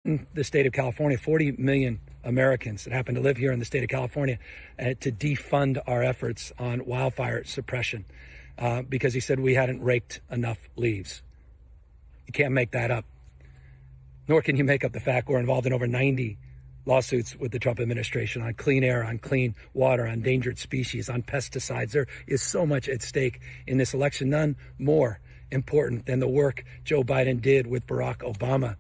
In the state of California, 40 million Americans that happen to live here in the state of California, to defund our efforts on wildfire suppression because he said we hadn't raked enough leaves. You can't make that up. Nor can you make up the fact we're involved in over 90 lawsuits with the Trump administration on clean air, on clean water, on endangered species, on pesticides. There is so much at stake in this election, none more important than the work Joe Biden did with Barack Obama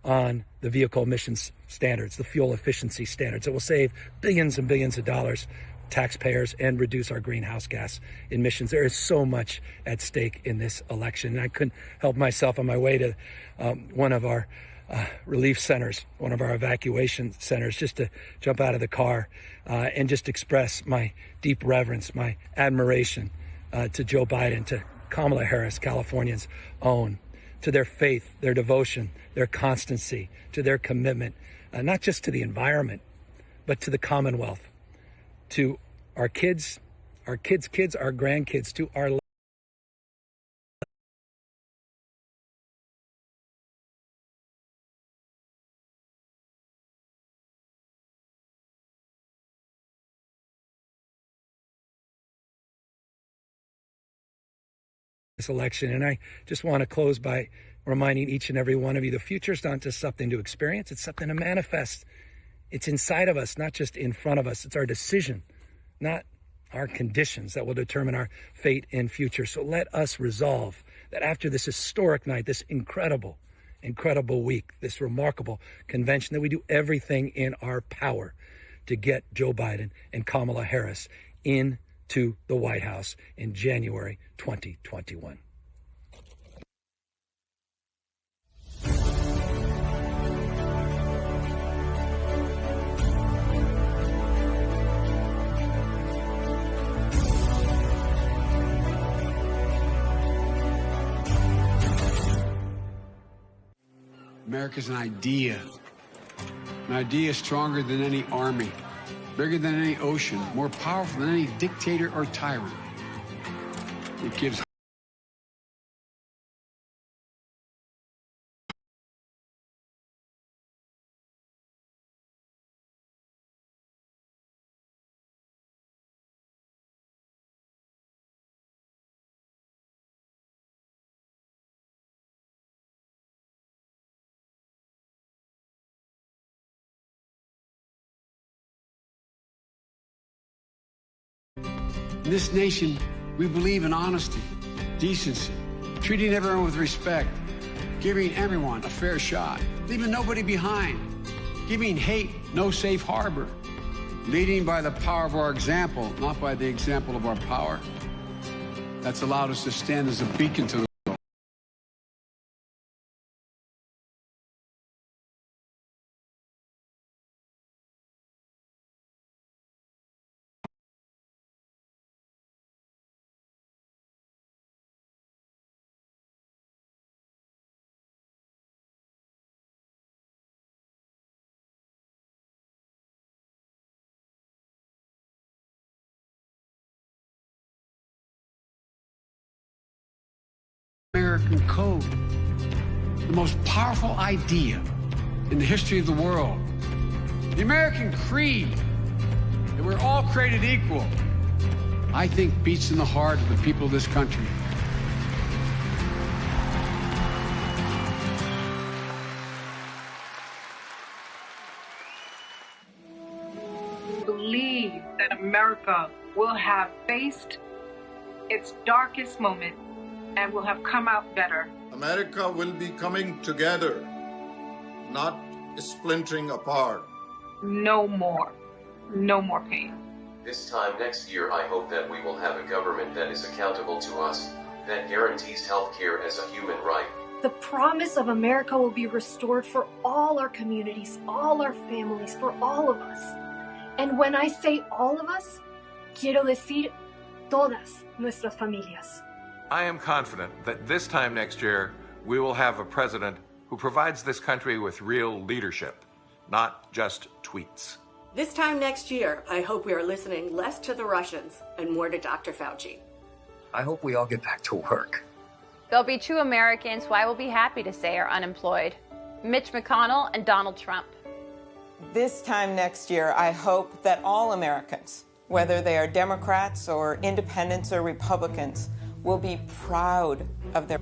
on the vehicle emissions standards, the fuel efficiency standards. It will save billions and billions of dollars taxpayers and reduce our greenhouse gas emissions. There is so much at stake in this election. And I couldn't help myself on my way to one of our relief centers, one of our evacuation centers, just to jump out of the car and just express my deep reverence, my admiration to Joe Biden, to Kamala Harris, Californians' own, to their faith, their devotion, their constancy, to their commitment, not just to the environment, but to the Commonwealth, to our kids, our kids, our grandkids, to our this election. And I just want to close by reminding each and every one of you, the future is not just something to experience, it's something to manifest. It's inside of us, not just in front of us. It's our decision, not our conditions, that will determine our fate and future. So let us resolve that after this historic night, this incredible week, this remarkable convention, that we do everything in our power to get Joe Biden and Kamala Harris into the White House in January 2021. America's an idea. An idea stronger than any army, bigger than any ocean, more powerful than any dictator or tyrant. It gives in this nation, we believe in honesty, decency, treating everyone with respect, giving everyone a fair shot, leaving nobody behind, giving hate no safe harbor, leading by the power of our example, not by the example of our power. That's allowed us to stand as a beacon to the world. American code, the most powerful idea in the history of the world. The American creed, that we're all created equal, I think beats in the heart of the people of this country. Believe that America will have faced its darkest moment and will have come out better. America will be coming together, not splintering apart. No more pain. This time next year, I hope that we will have a government that is accountable to us, that guarantees health care as a human right. The promise of America will be restored for all our communities, all our families, for all of us. And when I say all of us, quiero decir todas nuestras familias. I am confident that this time next year, we will have a president who provides this country with real leadership, not just tweets. This time next year, I hope we are listening less to the Russians and more to Dr. Fauci. I hope we all get back to work. There'll be 2 Americans who I will be happy to say are unemployed. Mitch McConnell and Donald Trump. This time next year, I hope that all Americans, whether they are Democrats or independents or Republicans, will be proud of their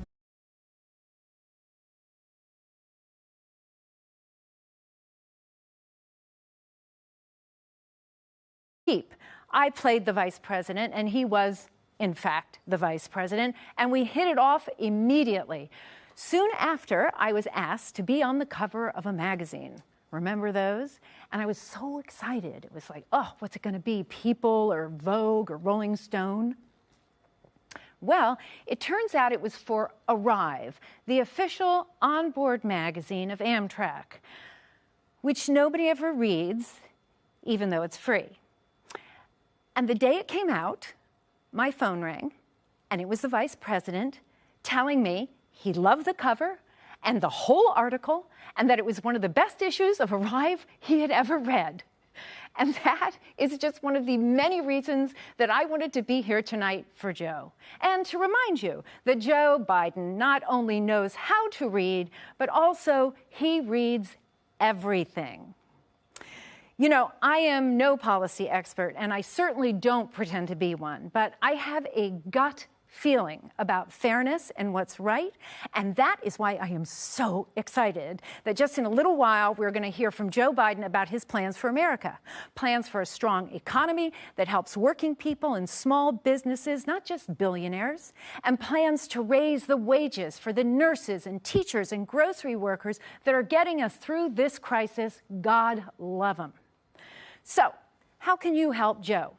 I played the vice president, and he was, in fact, the vice president, and we hit it off immediately. Soon after, I was asked to be on the cover of a magazine. Remember those? And I was so excited. It was like, oh, what's it going to be? People or Vogue or Rolling Stone? Well, it turns out it was for Arrive, the official onboard magazine of Amtrak, which nobody ever reads, even though it's free. And the day it came out, my phone rang, and it was the vice president telling me he loved the cover and the whole article, and that it was one of the best issues of Arrive he had ever read. And that is just one of the many reasons that I wanted to be here tonight for Joe. And to remind you that Joe Biden not only knows how to read, but also he reads everything. You know, I am no policy expert, and I certainly don't pretend to be one, but I have a gut feeling about fairness and what's right, and that is why I am so excited that just in a little while we're going to hear from Joe Biden about his plans for America, plans for a strong economy that helps working people and small businesses, not just billionaires, and plans to raise the wages for the nurses and teachers and grocery workers that are getting us through this crisis. God love them. So, how can you help Joe?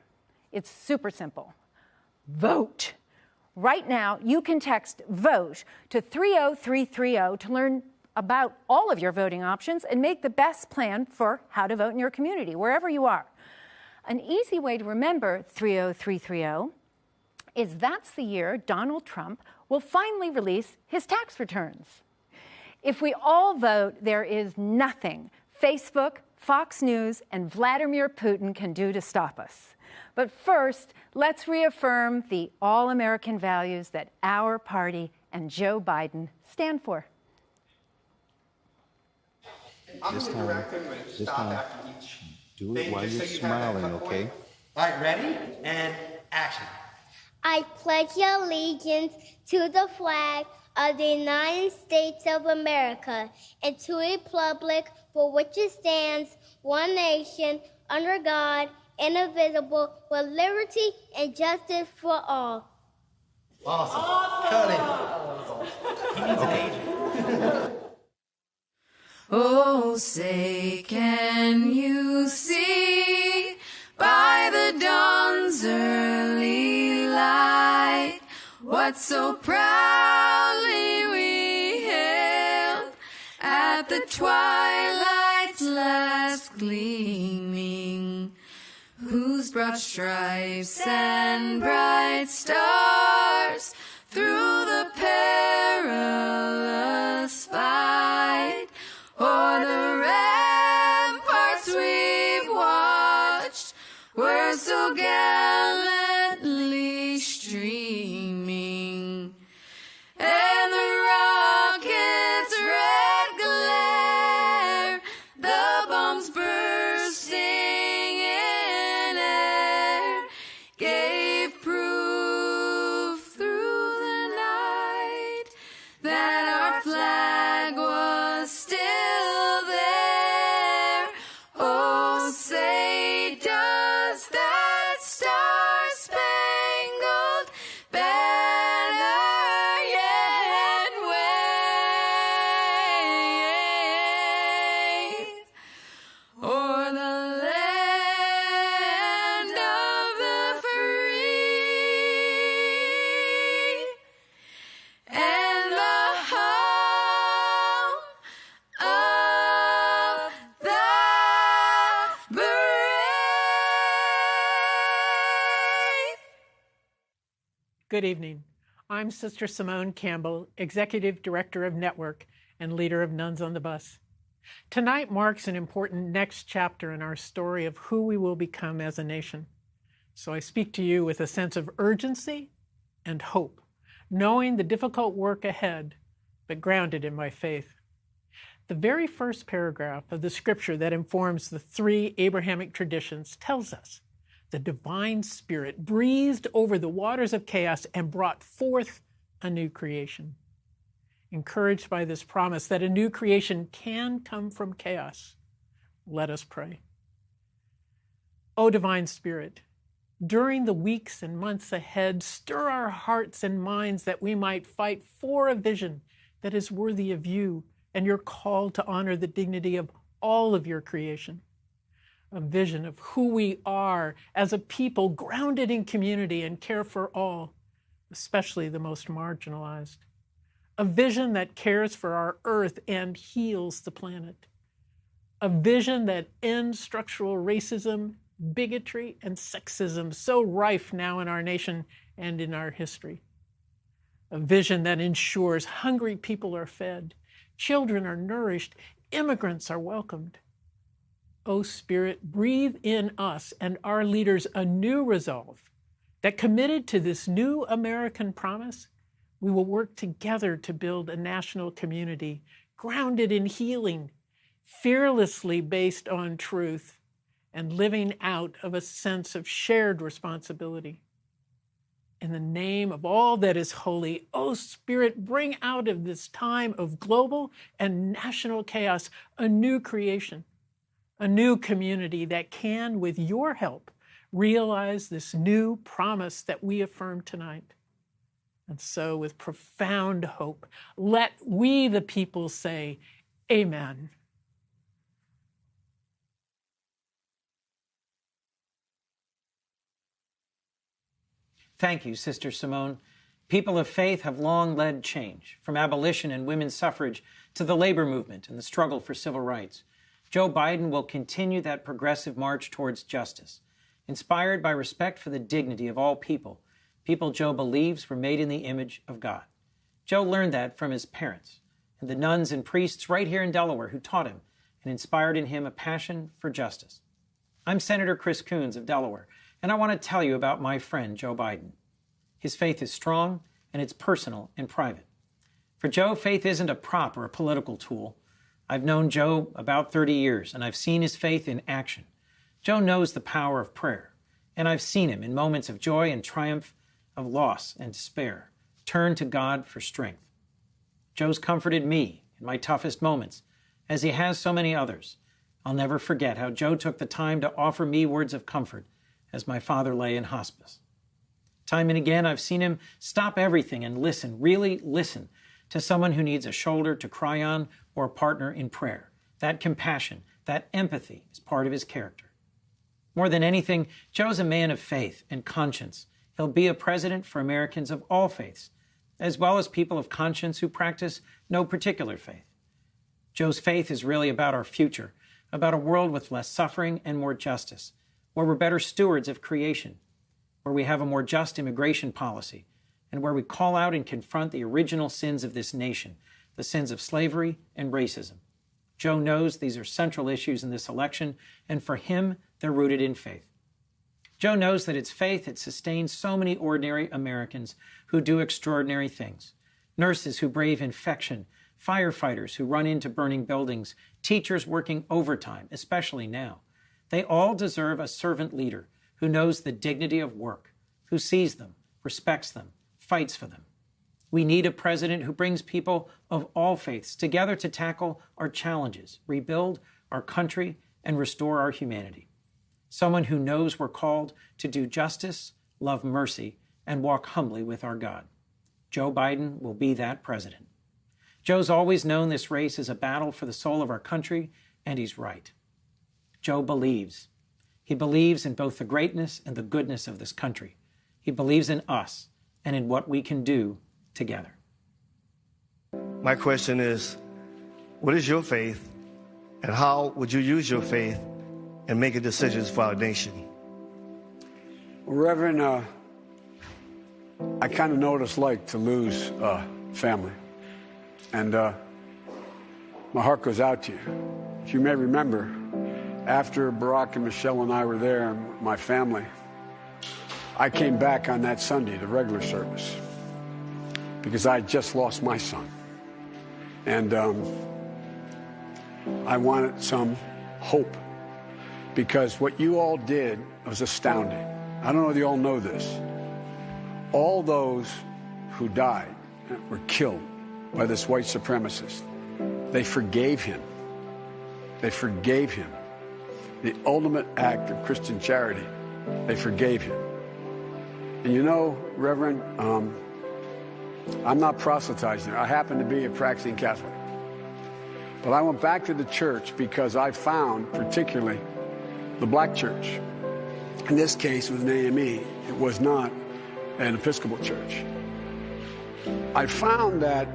It's super simple. Vote. Right now, you can text VOTE to 30330 to learn about all of your voting options and make the best plan for how to vote in your community, wherever you are. An easy way to remember 30330 is that's the year Donald Trump will finally release his tax returns. If we all vote, there is nothing Facebook, Fox News, and Vladimir Putin can do to stop us. But first, let's reaffirm the all-American values that our party and Joe Biden stand for. This time, do it while you're smiling, okay? All right, ready? And action. I pledge allegiance to the flag of the United States of America and to the republic for which it stands, one nation, under God, indivisible, with liberty and justice for all. Awesome. Cut it. He needs an agent. Oh, say, can you see by the dawn's early light what so proudly we hailed at the twilight's last gleaming, whose broad stripes and bright stars through the perilous fight o'er the ramparts we've watched were so gallantly streaming, and the rocket's red glare, the bombs bursting in air, gave proof through the night that our flag was still there. Oh, say, does that star-spangled banner yet wave o'er the land of the free and the home of the brave. Good evening. I'm Sister Simone Campbell, Executive Director of Network and leader of Nuns on the Bus. Tonight marks an important next chapter in our story of who we will become as a nation. So I speak to you with a sense of urgency and hope, knowing the difficult work ahead, but grounded in my faith. The very first paragraph of the scripture that informs the three Abrahamic traditions tells us the divine spirit breathed over the waters of chaos and brought forth a new creation. Encouraged by this promise that a new creation can come from chaos, let us pray. O divine spirit, during the weeks and months ahead, stir our hearts and minds that we might fight for a vision that is worthy of you and your call to honor the dignity of all of your creation. A vision of who we are as a people grounded in community and care for all, especially the most marginalized. A vision that cares for our earth and heals the planet. A vision that ends structural racism, bigotry, and sexism so rife now in our nation and in our history. A vision that ensures hungry people are fed, children are nourished, immigrants are welcomed. O Spirit, breathe in us and our leaders a new resolve that, committed to this new American promise, we will work together to build a national community grounded in healing, fearlessly based on truth, and living out of a sense of shared responsibility. In the name of all that is holy, O Spirit, bring out of this time of global and national chaos a new creation, a new community that can, with your help, realize this new promise that we affirm tonight. And so, with profound hope, let we, the people, say, Amen. Thank you, Sister Simone. People of faith have long led change, from abolition and women's suffrage to the labor movement and the struggle for civil rights. Joe Biden will continue that progressive march towards justice, inspired by respect for the dignity of all people, people Joe believes were made in the image of God. Joe learned that from his parents and the nuns and priests right here in Delaware who taught him and inspired in him a passion for justice. I'm Senator Chris Coons of Delaware, and I want to tell you about my friend Joe Biden. His faith is strong, and it's personal and private. For Joe, faith isn't a prop or a political tool. I've known Joe about 30 years, and I've seen his faith in action. Joe knows the power of prayer, and I've seen him in moments of joy and triumph, of loss and despair, turn to God for strength. Joe's comforted me in my toughest moments, as he has so many others. I'll never forget how Joe took the time to offer me words of comfort as my father lay in hospice. Time and again, I've seen him stop everything and listen, really listen, to someone who needs a shoulder to cry on or a partner in prayer. That compassion, that empathy is part of his character. More than anything, Joe's a man of faith and conscience. He'll be a president for Americans of all faiths, as well as people of conscience who practice no particular faith. Joe's faith is really about our future, about a world with less suffering and more justice, where we're better stewards of creation, where we have a more just immigration policy, and where we call out and confront the original sins of this nation, the sins of slavery and racism. Joe knows these are central issues in this election, and for him, they're rooted in faith. Joe knows that it's faith that sustains so many ordinary Americans who do extraordinary things. Nurses who brave infection, firefighters who run into burning buildings, teachers working overtime, especially now. They all deserve a servant leader who knows the dignity of work, who sees them, respects them, fights for them. We need a president who brings people of all faiths together to tackle our challenges, rebuild our country, and restore our humanity. Someone who knows we're called to do justice, love mercy, and walk humbly with our God. Joe Biden will be that president. Joe's always known this race is a battle for the soul of our country, and he's right. Joe believes. He believes in both the greatness and the goodness of this country. He believes in us and in what we can do together. My question is, what is your faith, and how would you use your faith in making decisions for our nation? Reverend, I kind of know what it's like to lose family. And my heart goes out to you. If you may remember, after Barack and Michelle and I were there, and my family, I came back on that Sunday, the regular service, because I had just lost my son. And I wanted some hope, because what you all did was astounding. I don't know if you all know this. All those who died were killed by this white supremacist. They forgave him. They forgave him. The ultimate act of Christian charity. They forgave him. And you know, Reverend, I'm not proselytizing. I happen to be a practicing Catholic. But I went back to the church because I found, particularly, the black church. In this case, it was an AME. It was not an Episcopal church. I found that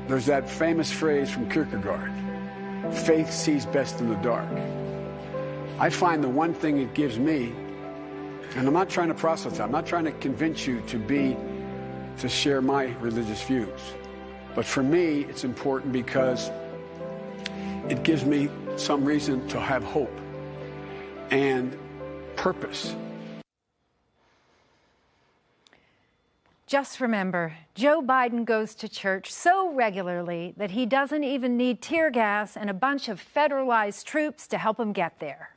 there's that famous phrase from Kierkegaard, faith sees best in the dark. I find the one thing it gives me, and I'm not trying to proselytize, I'm not trying to convince you to share my religious views. But for me, it's important because it gives me some reason to have hope and purpose. Just remember, Joe Biden goes to church so regularly that he doesn't even need tear gas and a bunch of federalized troops to help him get there.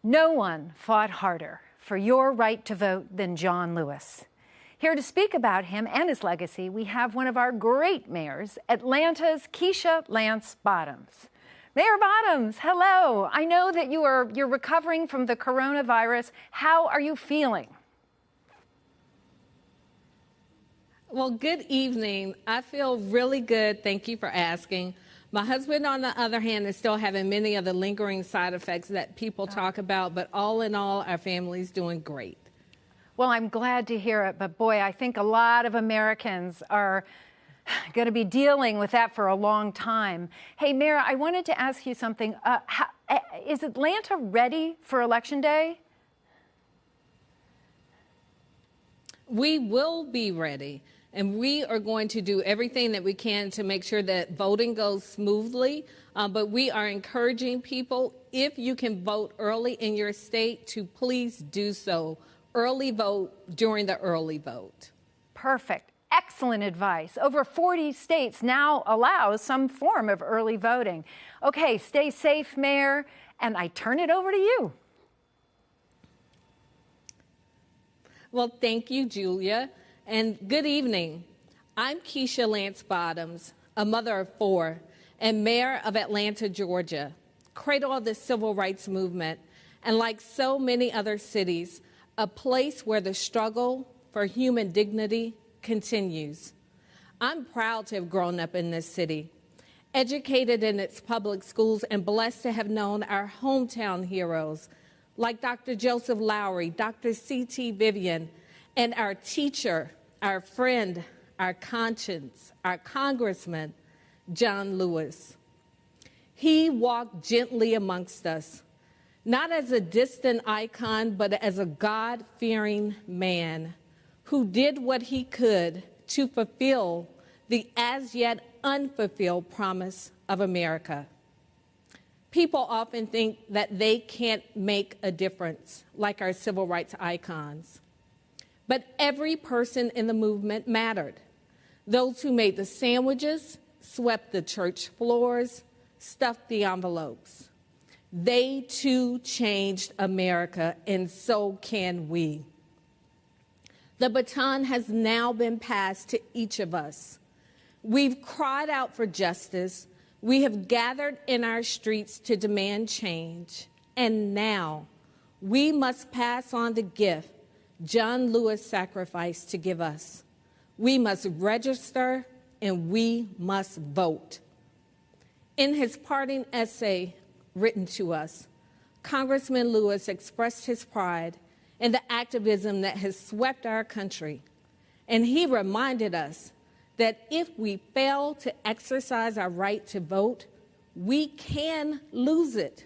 No one fought harder for your right to vote than John Lewis. Here to speak about him and his legacy, we have one of our great mayors, Atlanta's Keisha Lance Bottoms. Mayor Bottoms, hello. I know that you're recovering from the coronavirus. How are you feeling? Well, good evening. I feel really good. Thank you for asking. My husband, on the other hand, is still having many of the lingering side effects that people talk about, but all in all, our family's doing great. Well, I'm glad to hear it, but boy, I think a lot of Americans are going to be dealing with that for a long time. Hey, Mayor, I wanted to ask you something. Is Atlanta ready for Election Day? We will be ready, and we are going to do everything that we can to make sure that voting goes smoothly. But we are encouraging people, if you can vote early in your state, to please do so. Early vote during the early vote. Perfect. Excellent advice. Over 40 states now allow some form of early voting. Okay, stay safe, Mayor, and I turn it over to you. Well, thank you, Julia, and good evening. I'm Keisha Lance Bottoms, a mother of 4, and mayor of Atlanta, Georgia, cradle of the civil rights movement, and like so many other cities, a place where the struggle for human dignity continues. I'm proud to have grown up in this city, educated in its public schools, and blessed to have known our hometown heroes like Dr. Joseph Lowry, Dr. C.T. Vivian, and our teacher, our friend, our conscience, our congressman, John Lewis. He walked gently amongst us, not as a distant icon, but as a God-fearing man who did what he could to fulfill the as yet unfulfilled promise of America. People often think that they can't make a difference, like our civil rights icons. But every person in the movement mattered. Those who made the sandwiches, swept the church floors, stuffed the envelopes. They too changed America, and so can we. The baton has now been passed to each of us. We've cried out for justice. We have gathered in our streets to demand change. And now we must pass on the gift John Lewis sacrificed to give us. We must register and we must vote. In his parting essay written to us, Congressman Lewis expressed his pride in the activism that has swept our country. And he reminded us that if we fail to exercise our right to vote, we can lose it.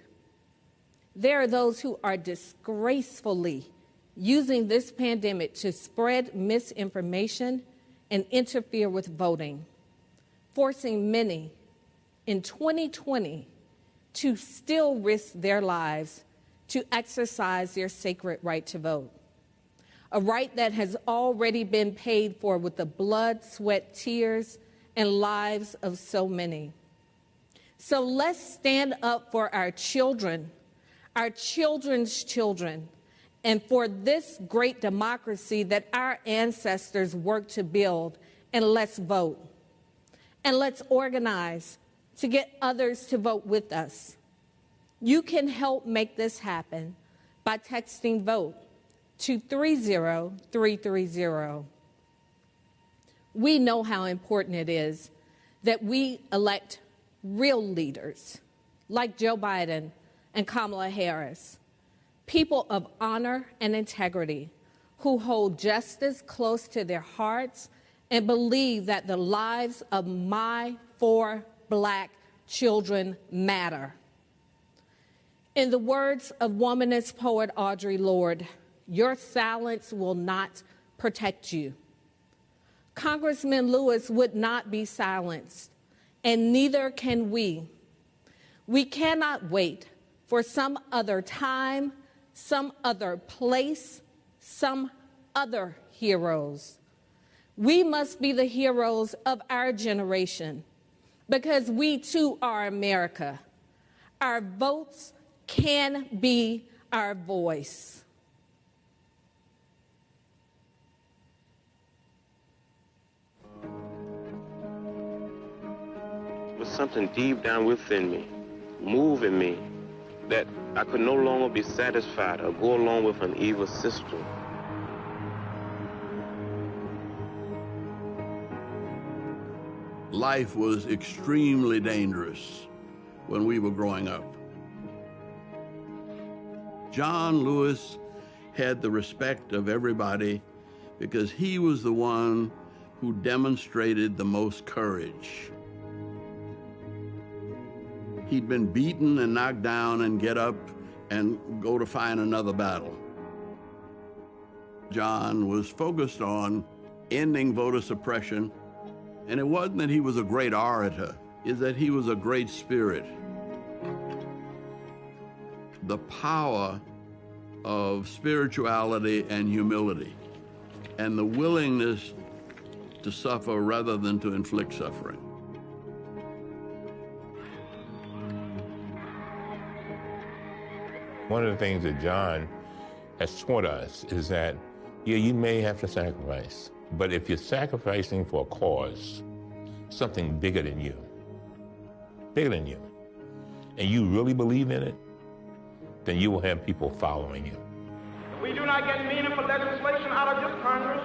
There are those who are disgracefully using this pandemic to spread misinformation and interfere with voting, forcing many in 2020 to still risk their lives to exercise their sacred right to vote, a right that has already been paid for with the blood, sweat, tears, and lives of so many. So let's stand up for our children, our children's children, and for this great democracy that our ancestors worked to build, and let's vote. And let's organize to get others to vote with us. You can help make this happen by texting VOTE to 30330. We know how important it is that we elect real leaders like Joe Biden and Kamala Harris, people of honor and integrity who hold justice close to their hearts and believe that the lives of my 4 Black children matter. In the words of womanist poet Audre Lorde, your silence will not protect you. Congressman Lewis would not be silenced, and neither can we. We cannot wait for some other time, some other place, some other heroes. We must be the heroes of our generation because we too are America. Our votes can be our voice. Was something deep down within me, moving me, that I could no longer be satisfied or go along with an evil system. Life was extremely dangerous when we were growing up. John Lewis had the respect of everybody because he was the one who demonstrated the most courage. He'd been beaten and knocked down and get up and go to find another battle. John was focused on ending voter suppression, and it wasn't that he was a great orator, it's that he was a great spirit. The power of spirituality and humility, and the willingness to suffer rather than to inflict suffering. One of the things that John has taught us is that, yeah, you may have to sacrifice, but if you're sacrificing for a cause, something bigger than you, and you really believe in it, then you will have people following you. We do not get meaningful legislation out of this Congress.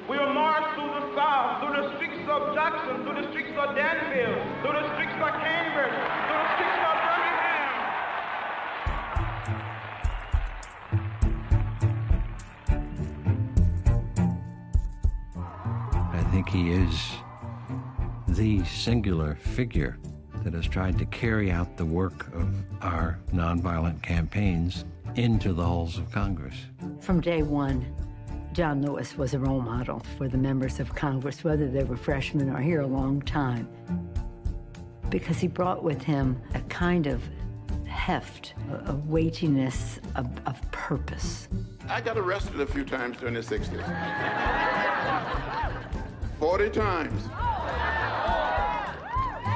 We will march through the South, through the streets of Jackson, through the streets of Danville, through the streets of Cambridge, through the streets of Birmingham. I think he is the singular figure that has tried to carry out the work of our nonviolent campaigns into the halls of Congress. From day one, John Lewis was a role model for the members of Congress, whether they were freshmen or here a long time, because he brought with him a kind of heft, a weightiness of purpose. I got arrested a few times during the 60s. 40 times.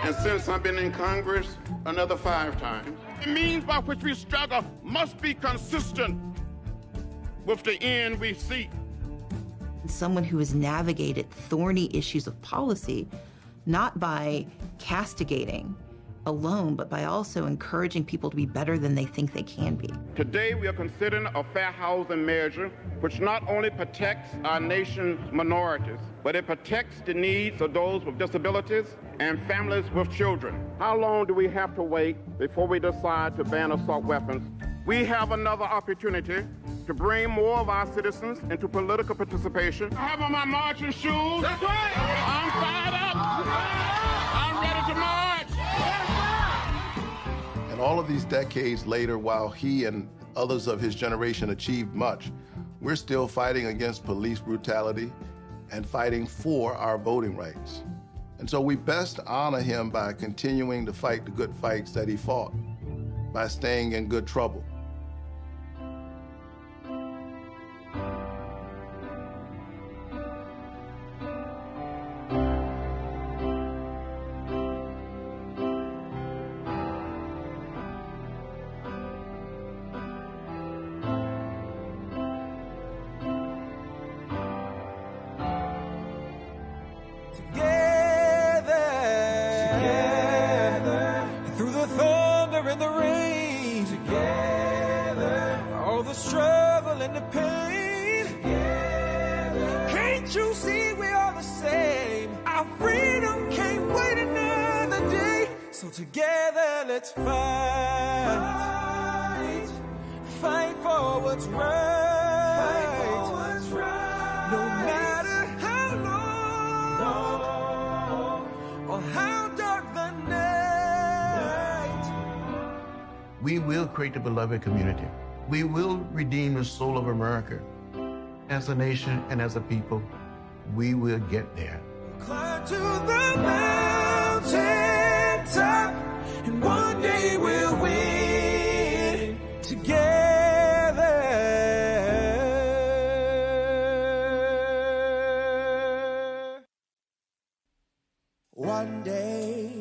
And since I've been in Congress, another 5 times. The means by which we struggle must be consistent with the end we seek. Someone who has navigated thorny issues of policy, not by castigating alone, but by also encouraging people to be better than they think they can be. Today we are considering a fair housing measure which not only protects our nation's minorities, but it protects the needs of those with disabilities and families with children. How long do we have to wait before we decide to ban assault weapons? We have another opportunity to bring more of our citizens into political participation. I have on my marching shoes. That's right. I'm fired up. I'm ready to march. And all of these decades later, while he and others of his generation achieved much, we're still fighting against police brutality and fighting for our voting rights. And so we best honor him by continuing to fight the good fights that he fought, by staying in good trouble. Together, through the thunder and the rain, together, all the struggle and the pain, together. Can't you see we are the same? Our freedom can't wait another day. So together let's fight for what's right, no matter how long or how dark the night. We will create a beloved community. We will redeem the soul of America. As a nation and as a people, we will get there. Climb to the mountain top, and one day we'll win together. One day,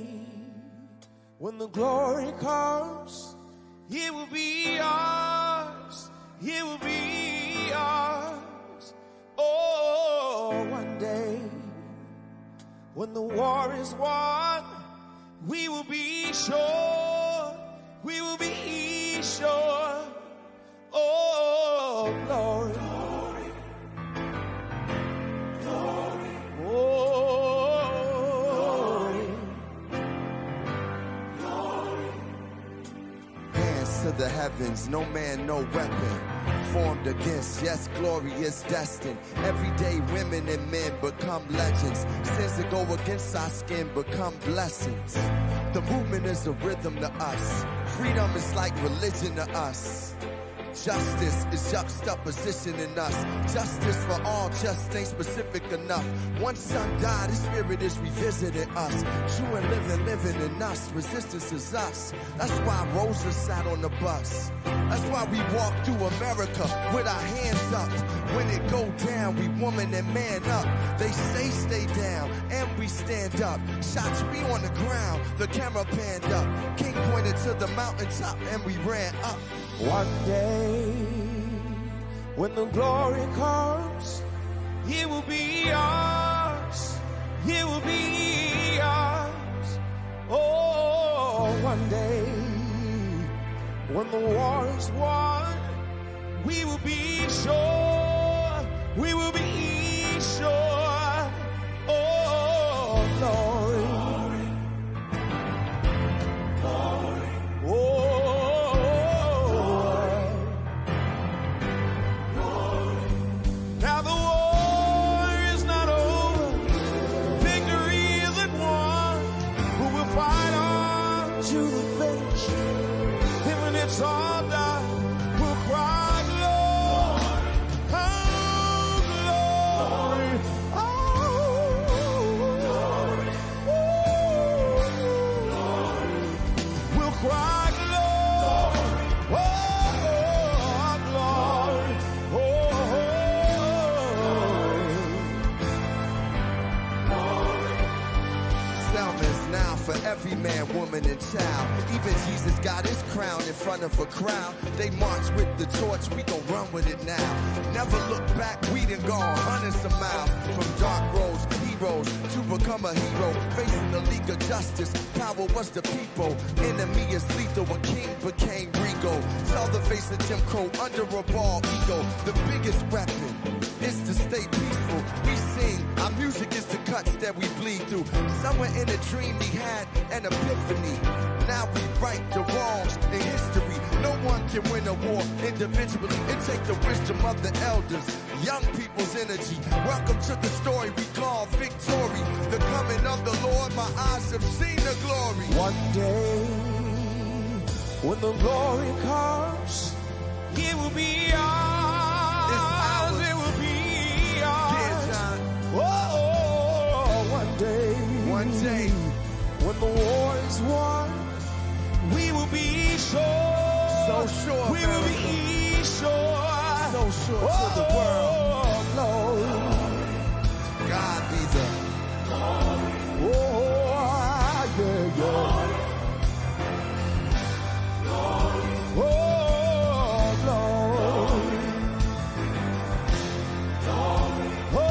when the glory comes, it will be ours. It will be ours. Oh, one day, when the war is won, we will be sure. We will be sure. Oh, glory. Glory. Oh, glory. Hands to the heavens, no man, no weapon formed against. Yes, glory is destined. Every day women and men become legends. Sins that go against our skin become blessings. The movement is a rhythm to us. Freedom is like religion to us. Justice is juxtaposition in us. Justice for all just ain't specific enough. One son died, his spirit is revisiting us. True and living in us. Resistance is us. That's why Rosa sat on the bus. That's why we walk through America with our hands up. When it go down, we woman and man up. They say stay down, and we stand up. Shots we on the ground, the camera panned up. King pointed to the mountaintop, and we ran up. One day, when the glory comes, it will be ours. It will be ours. Oh, one day, when the war is won, we will be sure. We will be sure. Oh, glory. Glory. Oh. Now the war is not over, victory isn't won, but we'll fight on to the finish. And when it's all done, we'll cry glory, oh glory, oh glory, we'll cry glory, oh glory, Salmon's now for every man, woman, and child. Even Jesus got his crown in front of a crowd. They march with the torch, we gon' run with it now. Never look back, we done gone hundreds of miles. From dark roads, heroes, to become a hero. Facing the League of Justice, power was the people. Enemy is lethal, a king became regal. Saw the face of Jim Crow under a bald ego. The biggest weapon is to stay peaceful. We sing, our music is the cuts that we bleed through. Somewhere in a dream we had an epiphany. Now we right the wrongs in history. No one can win a war individually. It takes the wisdom of the elders, young people's energy. Welcome to the story we call victory. The coming of the Lord, my eyes have seen the glory. One day, when the glory comes, it will be ours. It will be ours. Oh, one day, when the war is won, we will be sure. So sure, we will be sure. So sure to the world. Lord, God be the glory. Oh, yeah, yeah. Glory. Oh, glory. Glory. Oh,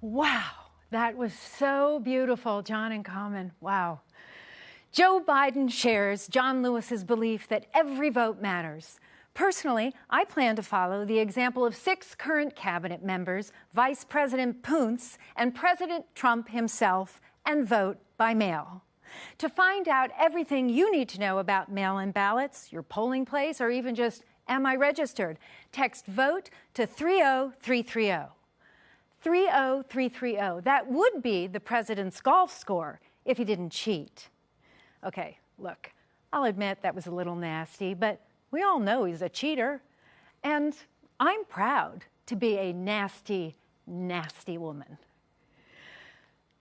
Wow, that was so beautiful, John and Common. Wow. Joe Biden shares John Lewis's belief that every vote matters. Personally, I plan to follow the example of 6 current cabinet members, Vice President Pence and President Trump himself, and vote by mail. To find out everything you need to know about mail-in ballots, your polling place, or even just, am I registered? Text VOTE to 30330. 30330. That would be the president's golf score if he didn't cheat. Okay, look, I'll admit that was a little nasty, but we all know he's a cheater. And I'm proud to be a nasty, nasty woman.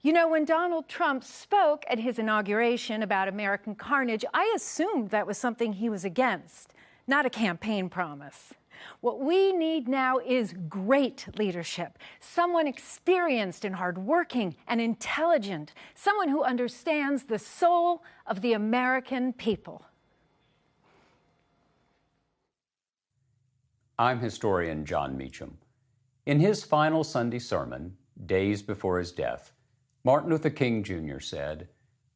You know, when Donald Trump spoke at his inauguration about American carnage, I assumed that was something he was against, not a campaign promise. What we need now is great leadership, someone experienced and hardworking and intelligent, someone who understands the soul of the American people. I'm historian John Meacham. In his final Sunday sermon, days before his death, Martin Luther King Jr. said,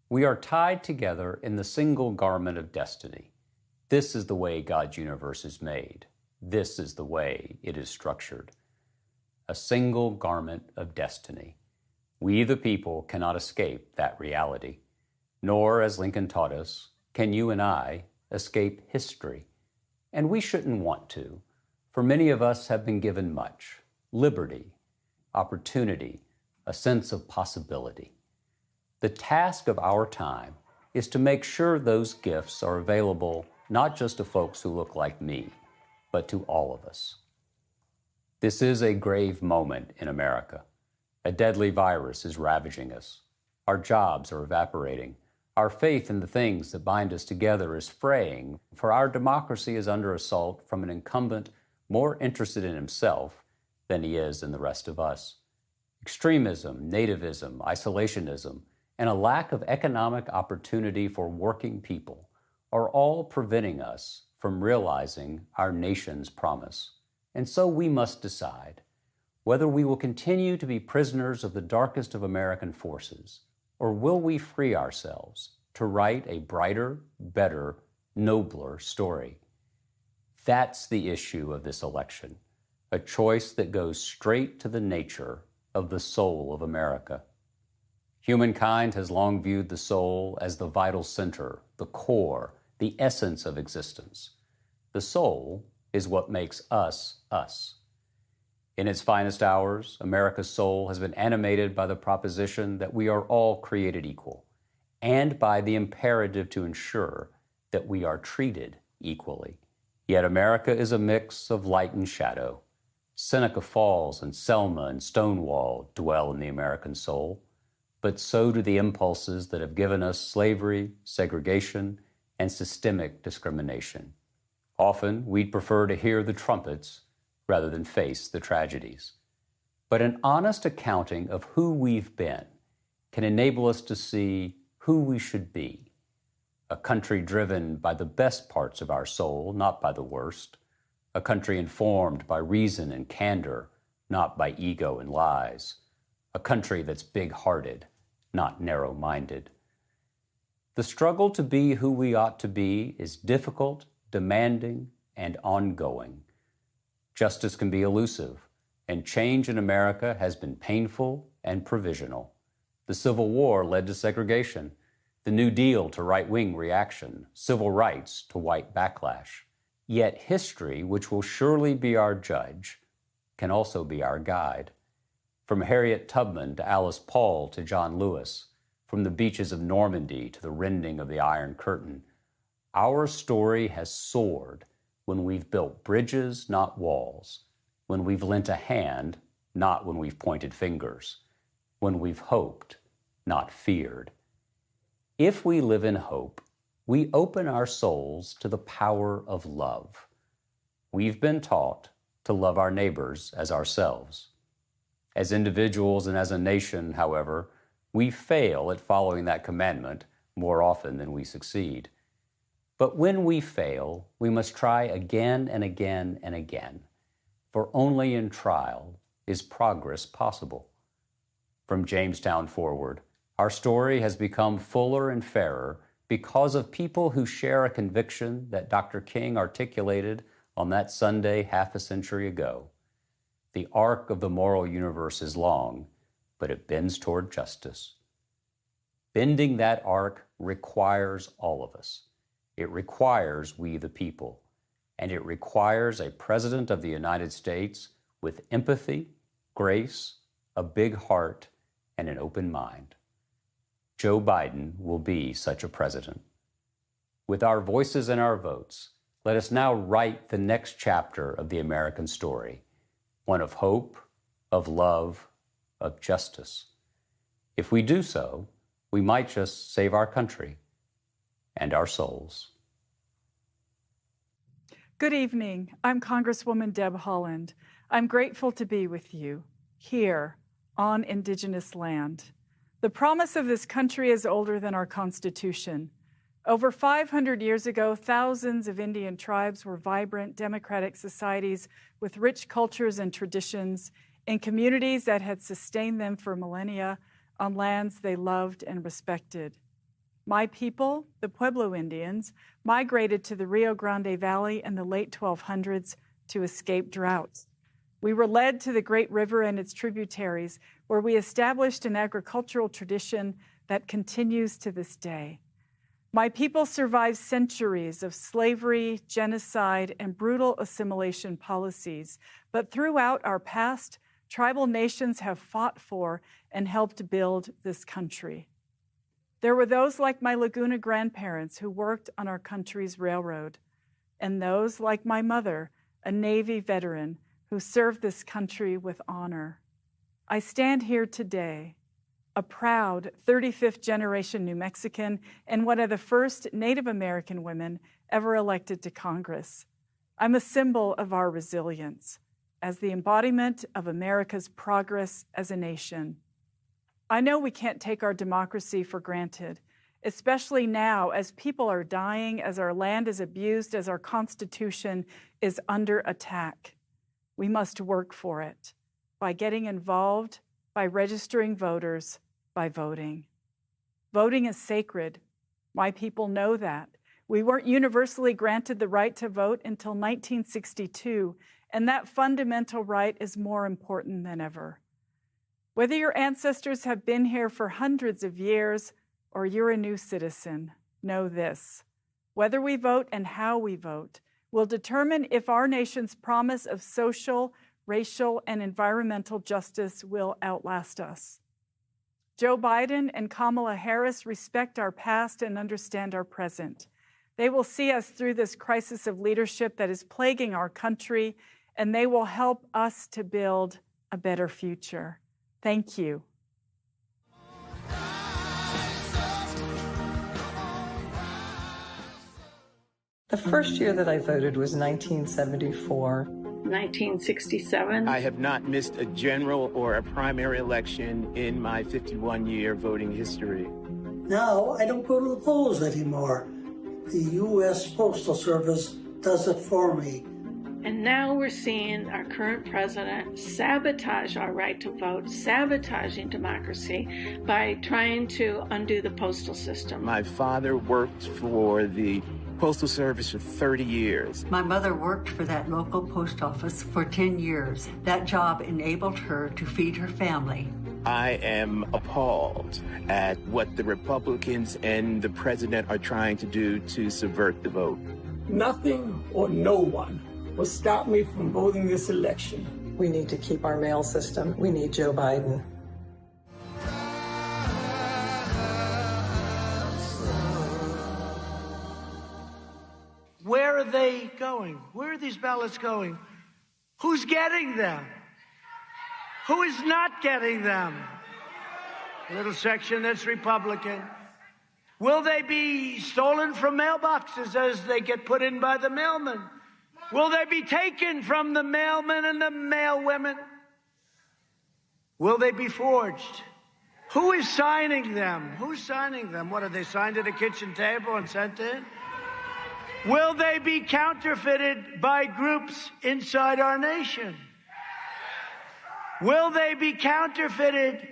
"We are tied together in the single garment of destiny. This is the way God's universe is made. This is the way it is structured. A single garment of destiny. We, the people, cannot escape that reality. Nor, as Lincoln taught us, can you and I escape history. And we shouldn't want to, for many of us have been given much: liberty, opportunity, a sense of possibility. The task of our time is to make sure those gifts are available not just to folks who look like me, but to all of us. This is a grave moment in America. A deadly virus is ravaging us. Our jobs are evaporating. Our faith in the things that bind us together is fraying, for our democracy is under assault from an incumbent more interested in himself than he is in the rest of us. Extremism, nativism, isolationism, and a lack of economic opportunity for working people are all preventing us from realizing our nation's promise. And so we must decide whether we will continue to be prisoners of the darkest of American forces, or will we free ourselves to write a brighter, better, nobler story. That's the issue of this election, a choice that goes straight to the nature of the soul of America. Humankind has long viewed the soul as the vital center, the core, the essence of existence. The soul is what makes us, us. In its finest hours, America's soul has been animated by the proposition that we are all created equal, and by the imperative to ensure that we are treated equally. Yet America is a mix of light and shadow. Seneca Falls and Selma and Stonewall dwell in the American soul, but so do the impulses that have given us slavery, segregation, and systemic discrimination. Often, we'd prefer to hear the trumpets rather than face the tragedies. But an honest accounting of who we've been can enable us to see who we should be. A country driven by the best parts of our soul, not by the worst. A country informed by reason and candor, not by ego and lies. A country that's big-hearted, not narrow-minded. The struggle to be who we ought to be is difficult, demanding, and ongoing. Justice can be elusive, and change in America has been painful and provisional. The Civil War led to segregation, the New Deal to right-wing reaction, civil rights to white backlash. Yet history, which will surely be our judge, can also be our guide. From Harriet Tubman to Alice Paul to John Lewis, from the beaches of Normandy to the rending of the Iron Curtain, our story has soared when we've built bridges, not walls, when we've lent a hand, not when we've pointed fingers, when we've hoped, not feared. If we live in hope, we open our souls to the power of love. We've been taught to love our neighbors as ourselves. As individuals and as a nation, however, we fail at following that commandment more often than we succeed. But when we fail, we must try again and again and again, for only in trial is progress possible. From Jamestown forward, our story has become fuller and fairer because of people who share a conviction that Dr. King articulated on that Sunday half a century ago. The arc of the moral universe is long, but it bends toward justice. Bending that arc requires all of us. It requires we the people, and it requires a President of the United States with empathy, grace, a big heart, and an open mind. Joe Biden will be such a president. With our voices and our votes, let us now write the next chapter of the American story, one of hope, of love, of justice. If we do so, we might just save our country and our souls. Good evening. I'm Congresswoman Deb Haaland. I'm grateful to be with you here on Indigenous land. The promise of this country is older than our Constitution. Over 500 years ago, thousands of Indian tribes were vibrant, democratic societies with rich cultures and traditions in communities that had sustained them for millennia on lands they loved and respected. My people, the Pueblo Indians, migrated to the Rio Grande Valley in the late 1200s to escape droughts. We were led to the great river and its tributaries, where we established an agricultural tradition that continues to this day. My people survived centuries of slavery, genocide, and brutal assimilation policies, but throughout our past, tribal nations have fought for and helped build this country. There were those like my Laguna grandparents who worked on our country's railroad, and those like my mother, a Navy veteran who served this country with honor. I stand here today, a proud 35th generation New Mexican and one of the first Native American women ever elected to Congress. I'm a symbol of our resilience as the embodiment of America's progress as a nation. I know we can't take our democracy for granted, especially now as people are dying, as our land is abused, as our Constitution is under attack. We must work for it by getting involved, by registering voters, by voting. Voting is sacred. My people know that. We weren't universally granted the right to vote until 1962, and that fundamental right is more important than ever. Whether your ancestors have been here for hundreds of years or you're a new citizen, know this: whether we vote and how we vote will determine if our nation's promise of social, racial, and environmental justice will outlast us. Joe Biden and Kamala Harris respect our past and understand our present. They will see us through this crisis of leadership that is plaguing our country, and they will help us to build a better future. Thank you. The first year that I voted was 1974. 1967. I have not missed a general or a primary election in my 51-year voting history. Now, I don't go to the polls anymore. The U.S. Postal Service does it for me. And now we're seeing our current president sabotage our right to vote, sabotaging democracy by trying to undo the postal system. My father worked for the Postal Service for 30 years. My mother worked for that local post office for 10 years. That job enabled her to feed her family. I am appalled at what the Republicans and the president are trying to do to subvert the vote. Nothing or no one will stop me from voting this election. We need to keep our mail system. We need Joe Biden. Where are they going? Where are these ballots going? Who's getting them? Who is not getting them? A little section that's Republican. Will they be stolen from mailboxes as they get put in by the mailman? Will they be taken from the mailmen and the mailwomen? Will they be forged? Who is signing them? Who's signing them? What, are they signed at a kitchen table and sent in? Will they be counterfeited by groups inside our nation? Will they be counterfeited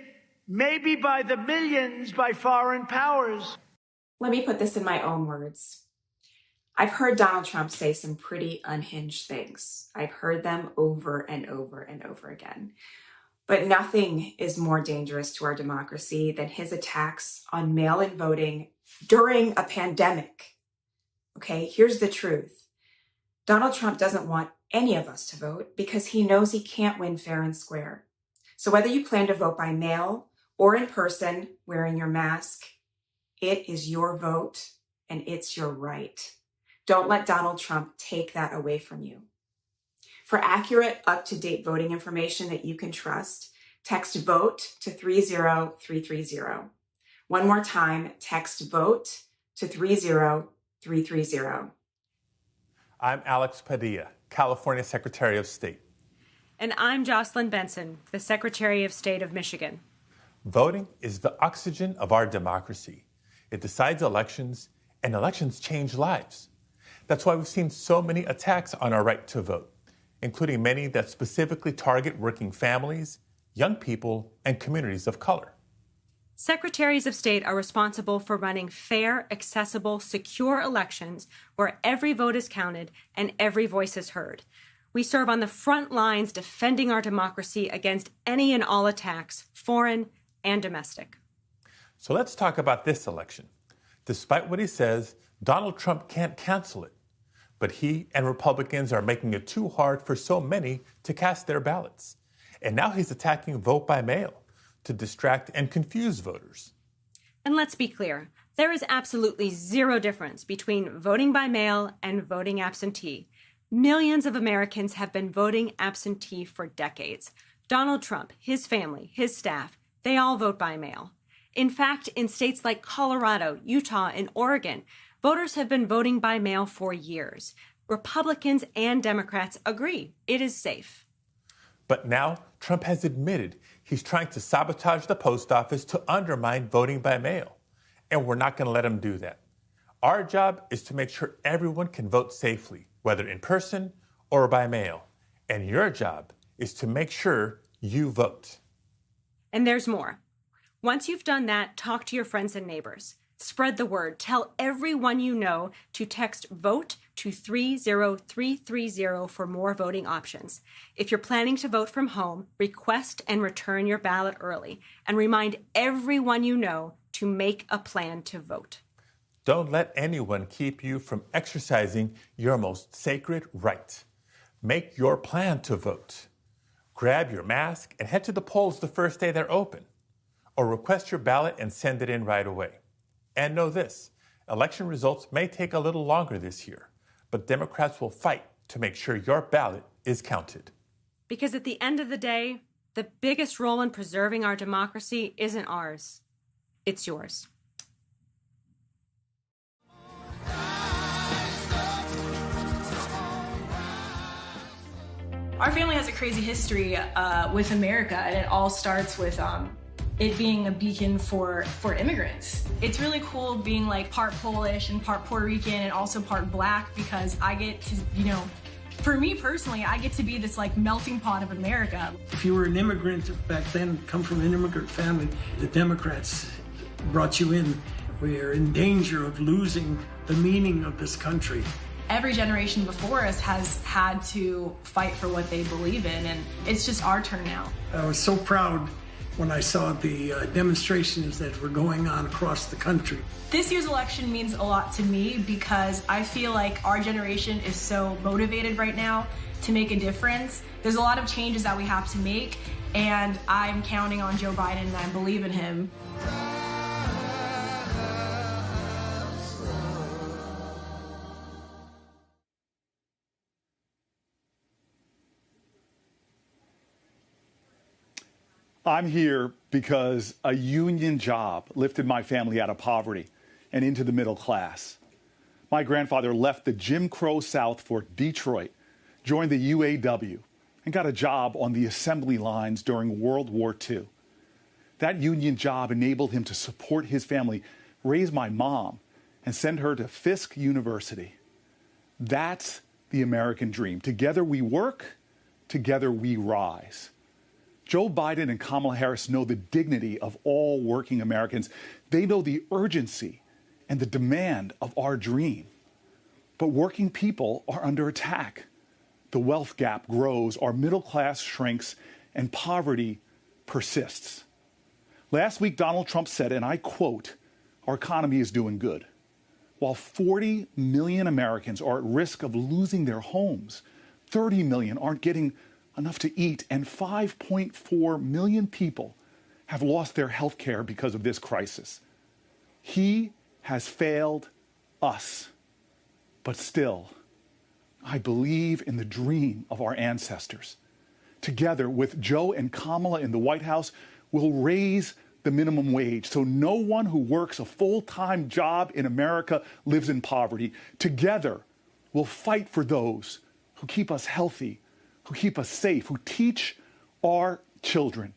maybe by the millions by foreign powers. Let me put this in my own words. I've heard Donald Trump say some pretty unhinged things. I've heard them over and over and over again. But nothing is more dangerous to our democracy than his attacks on mail-in voting during a pandemic. Okay, here's the truth. Donald Trump doesn't want any of us to vote because he knows he can't win fair and square. So whether you plan to vote by mail or in person wearing your mask, it is your vote and it's your right. Don't let Donald Trump take that away from you. For accurate, up-to-date voting information that you can trust, text VOTE to 30330. One more time, text VOTE to 30330. I'm Alex Padilla, California Secretary of State. And I'm Jocelyn Benson, the Secretary of State of Michigan. Voting is the oxygen of our democracy. It decides elections, and elections change lives. That's why we've seen so many attacks on our right to vote, including many that specifically target working families, young people, and communities of color. Secretaries of State are responsible for running fair, accessible, secure elections where every vote is counted and every voice is heard. We serve on the front lines defending our democracy against any and all attacks, foreign and domestic. So let's talk about this election. Despite what he says, Donald Trump can't cancel it. But he and Republicans are making it too hard for so many to cast their ballots. And now he's attacking vote by mail to distract and confuse voters. And let's be clear, there is absolutely zero difference between voting by mail and voting absentee. Millions of Americans have been voting absentee for decades. Donald Trump, his family, his staff, they all vote by mail. In fact, in states like Colorado, Utah, and Oregon, voters have been voting by mail for years. Republicans and Democrats agree it is safe. But now Trump has admitted he's trying to sabotage the post office to undermine voting by mail. And we're not going to let him do that. Our job is to make sure everyone can vote safely, whether in person or by mail. And your job is to make sure you vote. And there's more. Once you've done that, talk to your friends and neighbors. Spread the word. Tell everyone you know to text VOTE to 30330 for more voting options. If you're planning to vote from home, request and return your ballot early. And remind everyone you know to make a plan to vote. Don't let anyone keep you from exercising your most sacred right. Make your plan to vote. Grab your mask and head to the polls the first day they're open. Or request your ballot and send it in right away. And know this, election results may take a little longer this year, but Democrats will fight to make sure your ballot is counted. Because at the end of the day, the biggest role in preserving our democracy isn't ours. It's yours. Our family has a crazy history with America, and it all starts with it being a beacon for immigrants. It's really cool being like part Polish and part Puerto Rican and also part Black, because I get to, for me personally, I get to be this like melting pot of America. If you were an immigrant back then, come from an immigrant family, the Democrats brought you in. We are in danger of losing the meaning of this country. Every generation before us has had to fight for what they believe in, and it's just our turn now. I was so proud when I saw the demonstrations that were going on across the country. This year's election means a lot to me because I feel like our generation is so motivated right now to make a difference. There's a lot of changes that we have to make, and I'm counting on Joe Biden and I believe in him. I'm here because a union job lifted my family out of poverty and into the middle class. My grandfather left the Jim Crow South for Detroit, joined the UAW, and got a job on the assembly lines during World War II. That union job enabled him to support his family, raise my mom, and send her to Fisk University. That's the American dream. Together we work, together we rise. Joe Biden and Kamala Harris know the dignity of all working Americans. They know the urgency and the demand of our dream. But working people are under attack. The wealth gap grows, our middle class shrinks, and poverty persists. Last week, Donald Trump said, and I quote, "Our economy is doing good." While 40 million Americans are at risk of losing their homes, 30 million aren't getting enough to eat, and 5.4 million people have lost their health care because of this crisis. He has failed us. But still, I believe in the dream of our ancestors. Together with Joe and Kamala in the White House, we'll raise the minimum wage so no one who works a full-time job in America lives in poverty. Together, we'll fight for those who keep us healthy, who keep us safe, who teach our children.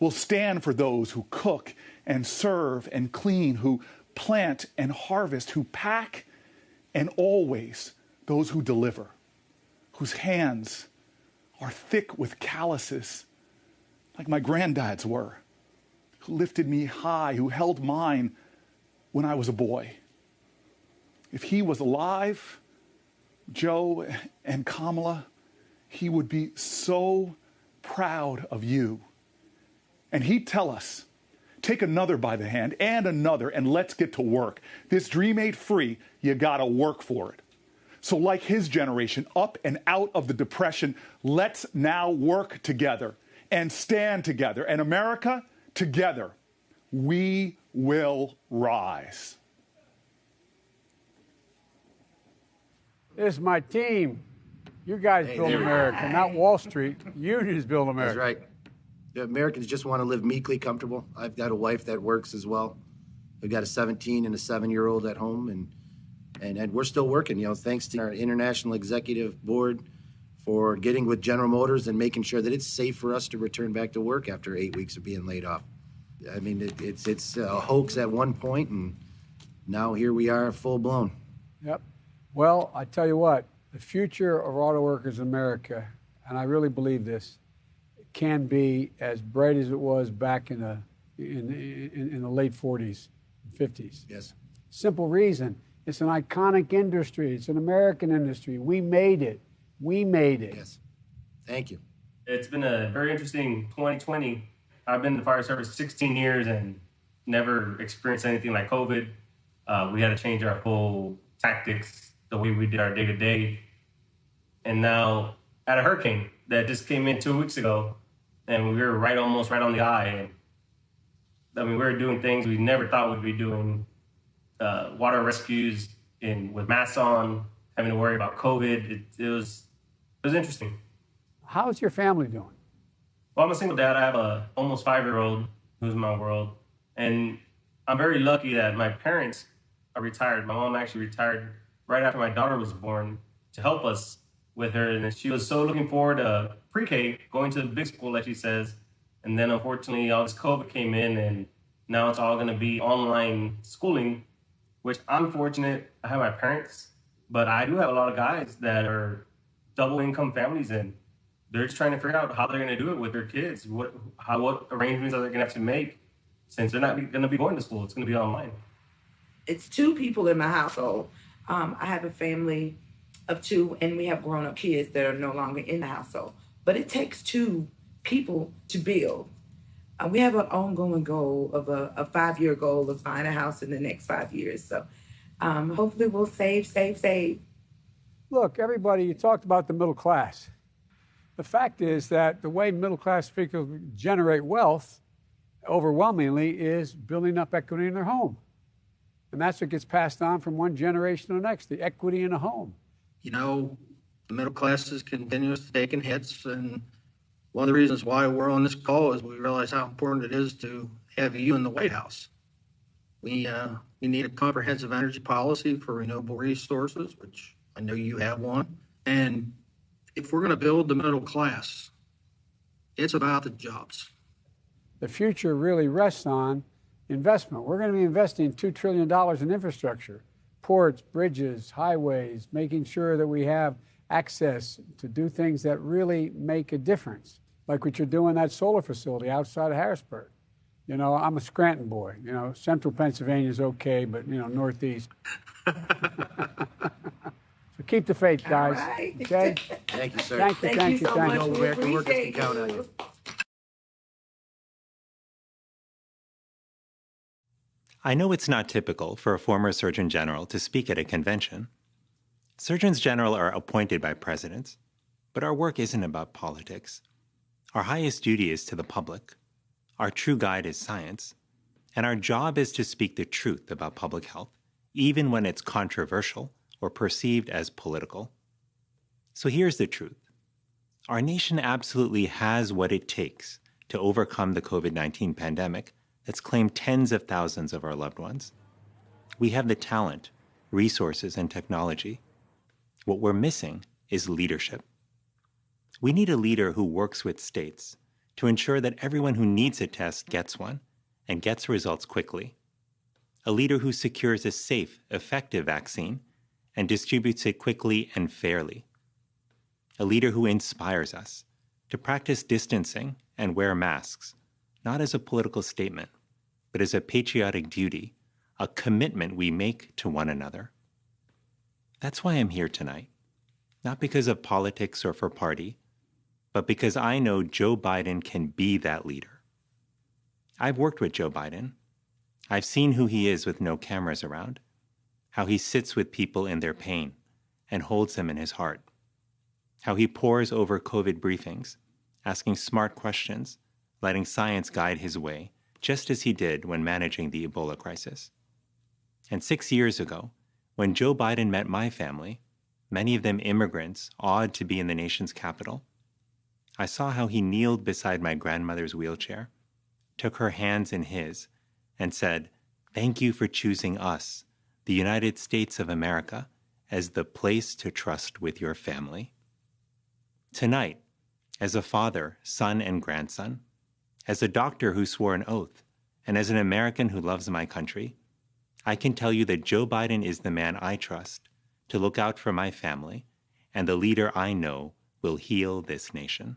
We'll stand for those who cook and serve and clean, who plant and harvest, who pack, and always those who deliver, whose hands are thick with calluses, like my granddad's were, who lifted me high, who held mine when I was a boy. If he was alive, Joe and Kamala, he would be so proud of you. And he'd tell us, take another by the hand and another, and let's get to work. This dream ain't free. You gotta work for it. So like his generation, up and out of the Depression, let's now work together and stand together. And America, together, we will rise. This is my team. You guys build America, not Wall Street. Unions build America. That's right. The Americans just want to live meekly comfortable. I've got a wife that works as well. We've got a 17 and a 7-year-old at home, and we're still working, thanks to our international executive board for getting with General Motors and making sure that it's safe for us to return back to work after 8 weeks of being laid off. I mean, it's a hoax at one point, and now here we are full blown. Yep. Well, I tell you what, the future of auto workers in America, and I really believe this, can be as bright as it was back in the late 40s, 50s. Yes. Simple reason. It's an iconic industry. It's an American industry. We made it. We made it. Yes. Thank you. It's been a very interesting 2020. I've been in the fire service 16 years and never experienced anything like COVID. We had to change our whole tactics, the way we did our day-to-day. And now at a hurricane that just came in 2 weeks ago, and we were almost right on the eye. And I mean, we were doing things we never thought we'd be doing. Water rescues with masks on, having to worry about COVID. It was interesting. How's your family doing? Well, I'm a single dad. I have a almost 5-year-old who's in my world. And I'm very lucky that my parents are retired. My mom actually retired right after my daughter was born to help us with her. And she was so looking forward to pre-K, going to the big school, like she says. And then, unfortunately, all this COVID came in, and now it's all going to be online schooling, which I'm fortunate. I have my parents, but I do have a lot of guys that are double-income families, and they're just trying to figure out how they're going to do it with their kids. What arrangements are they going to have to make since they're not going to be going to school? It's going to be online. It's 2 people in my household. I have a family of 2, and we have grown-up kids that are no longer in the household. But it takes 2 people to build. We have an ongoing goal of a 5-year goal of buying a house in the next 5 years. So hopefully we'll save. Look, everybody, you talked about the middle class. The fact is that the way middle class people generate wealth overwhelmingly is building up equity in their home. And that's what gets passed on from one generation to the next, the equity in a home. The middle class is continuously taking hits, and one of the reasons why we're on this call is we realize how important it is to have you in the White House. We need a comprehensive energy policy for renewable resources, which I know you have one. And if we're going to build the middle class, it's about the jobs. The future really rests on investment. We're going to be investing $2 trillion in infrastructure, ports, bridges, highways, making sure that we have access to do things that really make a difference. like what you're doing at solar facility outside of Harrisburg. You know, I'm a Scranton boy. You know, central Pennsylvania is okay, but, you know, northeast. So keep the faith, guys. Right. Okay? Thank you, sir. Thank you so much. know We American workers can appreciate count on you. you. I know it's not typical for a former Surgeon General to speak at a convention. Surgeons General are appointed by presidents, but our work isn't about politics. Our highest duty is to the public. Our true guide is science, and our job is to speak the truth about public health, even when it's controversial or perceived as political. So here's the truth. Our nation absolutely has what it takes to overcome the COVID-19 pandemic that's claimed tens of thousands of our loved ones. We have the talent, resources, and technology. What we're missing is leadership. We need a leader who works with states to ensure that everyone who needs a test gets one and gets results quickly. A leader who secures a safe, effective vaccine and distributes it quickly and fairly. A leader who inspires us to practice distancing and wear masks, not as a political statement, but as a patriotic duty, a commitment we make to one another. That's why I'm here tonight, not because of politics or for party, but because I know Joe Biden can be that leader. I've worked with Joe Biden. I've seen who he is with no cameras around, how he sits with people in their pain and holds them in his heart, how he pores over COVID briefings, asking smart questions, letting science guide his way, just as he did when managing the Ebola crisis. And 6 years ago, when Joe Biden met my family, many of them immigrants awed to be in the nation's capital, I saw how he kneeled beside my grandmother's wheelchair, took her hands in his, and said, "Thank you for choosing us, the United States of America, as the place to trust with your family." Tonight, as a father, son, and grandson, as a doctor who swore an oath, and as an American who loves my country, I can tell you that Joe Biden is the man I trust to look out for my family and the leader I know will heal this nation.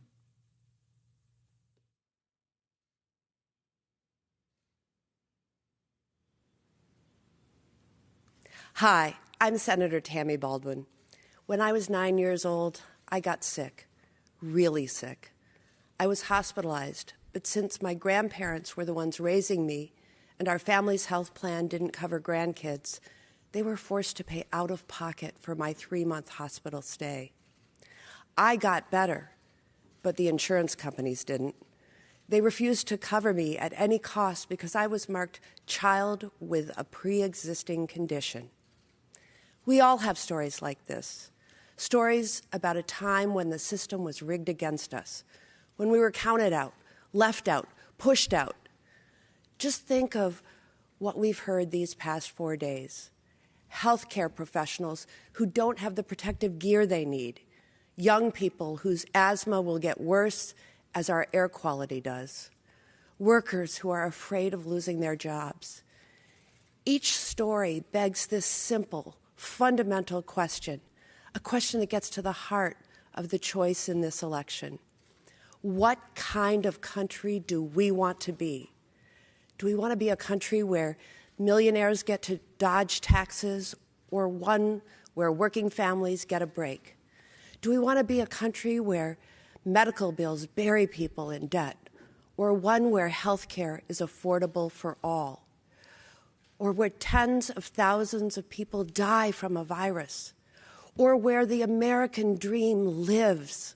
Hi, I'm Senator Tammy Baldwin. When I was 9 years old, I got sick, really sick. I was hospitalized, but since my grandparents were the ones raising me and our family's health plan didn't cover grandkids, they were forced to pay out of pocket for my 3-month hospital stay. I got better, but the insurance companies didn't. They refused to cover me at any cost because I was marked child with a pre-existing condition. We all have stories like this, stories about a time when the system was rigged against us, when we were counted out, left out, pushed out. Just think of what we've heard these past 4 days. Healthcare professionals who don't have the protective gear they need, young people whose asthma will get worse as our air quality does, workers who are afraid of losing their jobs. Each story begs this simple, fundamental question, a question that gets to the heart of the choice in this election. What kind of country do we want to be? Do we want to be a country where millionaires get to dodge taxes, or one where working families get a break? Do we want to be a country where medical bills bury people in debt, or one where health care is affordable for all? Or where tens of thousands of people die from a virus, or where the American dream lives?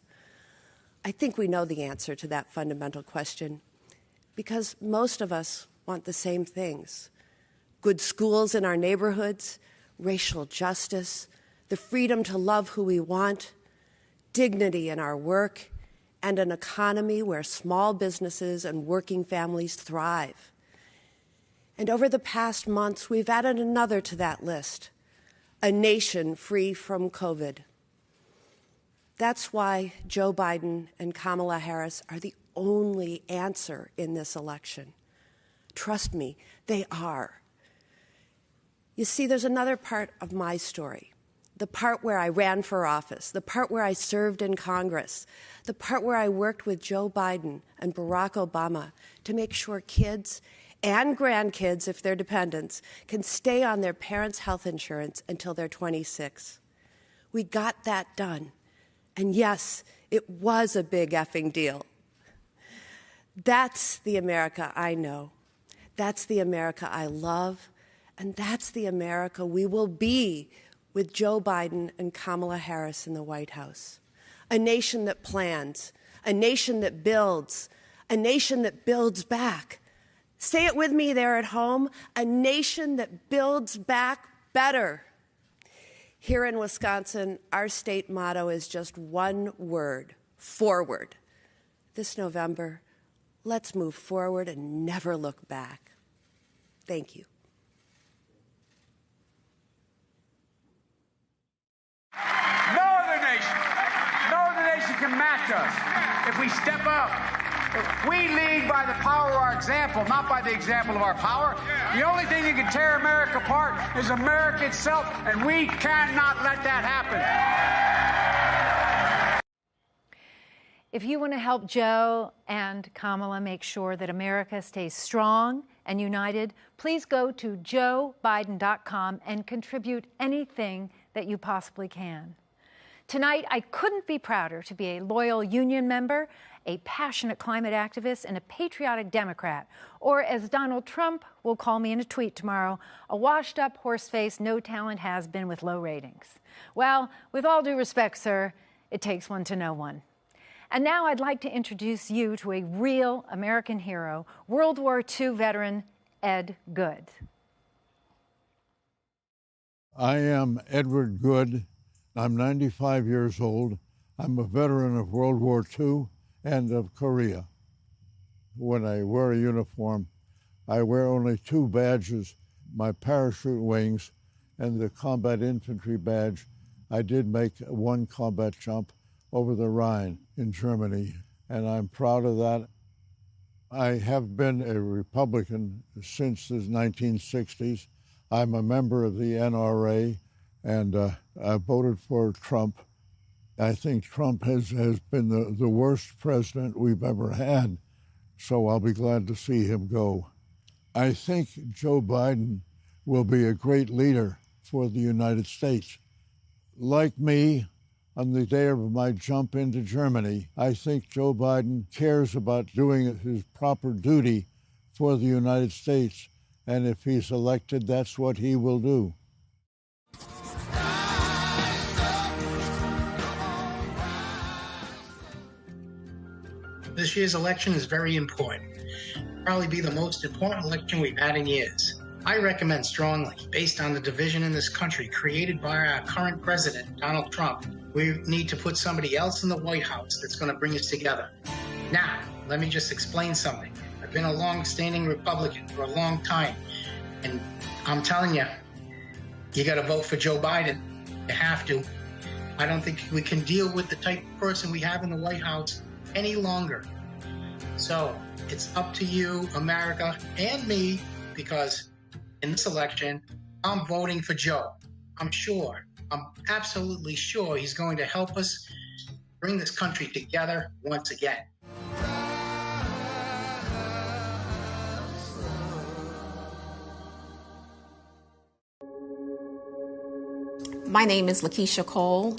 I think we know the answer to that fundamental question, because most of us want the same things: good schools in our neighborhoods, racial justice, the freedom to love who we want, dignity in our work, and an economy where small businesses and working families thrive. And over the past months, we've added another to that list: a nation free from COVID. That's why Joe Biden and Kamala Harris are the only answer in this election. Trust me, they are. You see, there's another part of my story. the part where I ran for office, the part where I served in Congress, the part where I worked with Joe Biden and Barack Obama to make sure kids and grandkids, if they're dependents, can stay on their parents' health insurance until they're 26. We got that done. And yes, it was a big effing deal. That's the America I know. That's the America I love. And that's the America we will be with Joe Biden and Kamala Harris in the White House. A nation that plans, a nation that builds, a nation that builds back. Say it with me there at home, a nation that builds back better. Here in Wisconsin, our state motto is just one word: forward. This November, let's move forward and never look back. Thank you. No other nation can match us if we step up. We lead by the power of our example, not by the example of our power. The only thing that can tear America apart is America itself, and we cannot let that happen. If you want to help Joe and Kamala make sure that America stays strong and united, please go to joebiden.com and contribute anything that you possibly can. Tonight, I couldn't be prouder to be a loyal union member, a passionate climate activist, and a patriotic Democrat, or as Donald Trump will call me in a tweet tomorrow, a washed-up horse-faced, no-talent has-been with low ratings. Well, with all due respect, sir, it takes one to know one. And now I'd like to introduce you to a real American hero, World War II veteran Ed Good. I am Edward Good. I'm 95 years old. I'm a veteran of World War II and of Korea. When I wear a uniform, I wear only two badges, my parachute wings and the combat infantry badge. I did make one combat jump over the Rhine in Germany, and I'm proud of that. I have been a Republican since the 1960s. I'm a member of the NRA, and I voted for Trump. I think Trump has been the worst president we've ever had, so I'll be glad to see him go. I think Joe Biden will be a great leader for the United States. Like me, on the day of my jump into Germany, I think Joe Biden cares about doing his proper duty for the United States, and if he's elected, that's what he will do. This year's election is very important. Probably be the most important election we've had in years. I recommend strongly, based on the division in this country created by our current president, Donald Trump, we need to put somebody else in the White House that's going to bring us together. Now, let me just explain something. I've been a long-standing Republican for a long time, and I'm telling you, you got to vote for Joe Biden. You have to. I don't think we can deal with the type of person we have in the White House any longer. So it's up to you, America, and me, because in this election, I'm voting for Joe. I'm absolutely sure he's going to help us bring this country together once again. My name is Lakeisha Cole.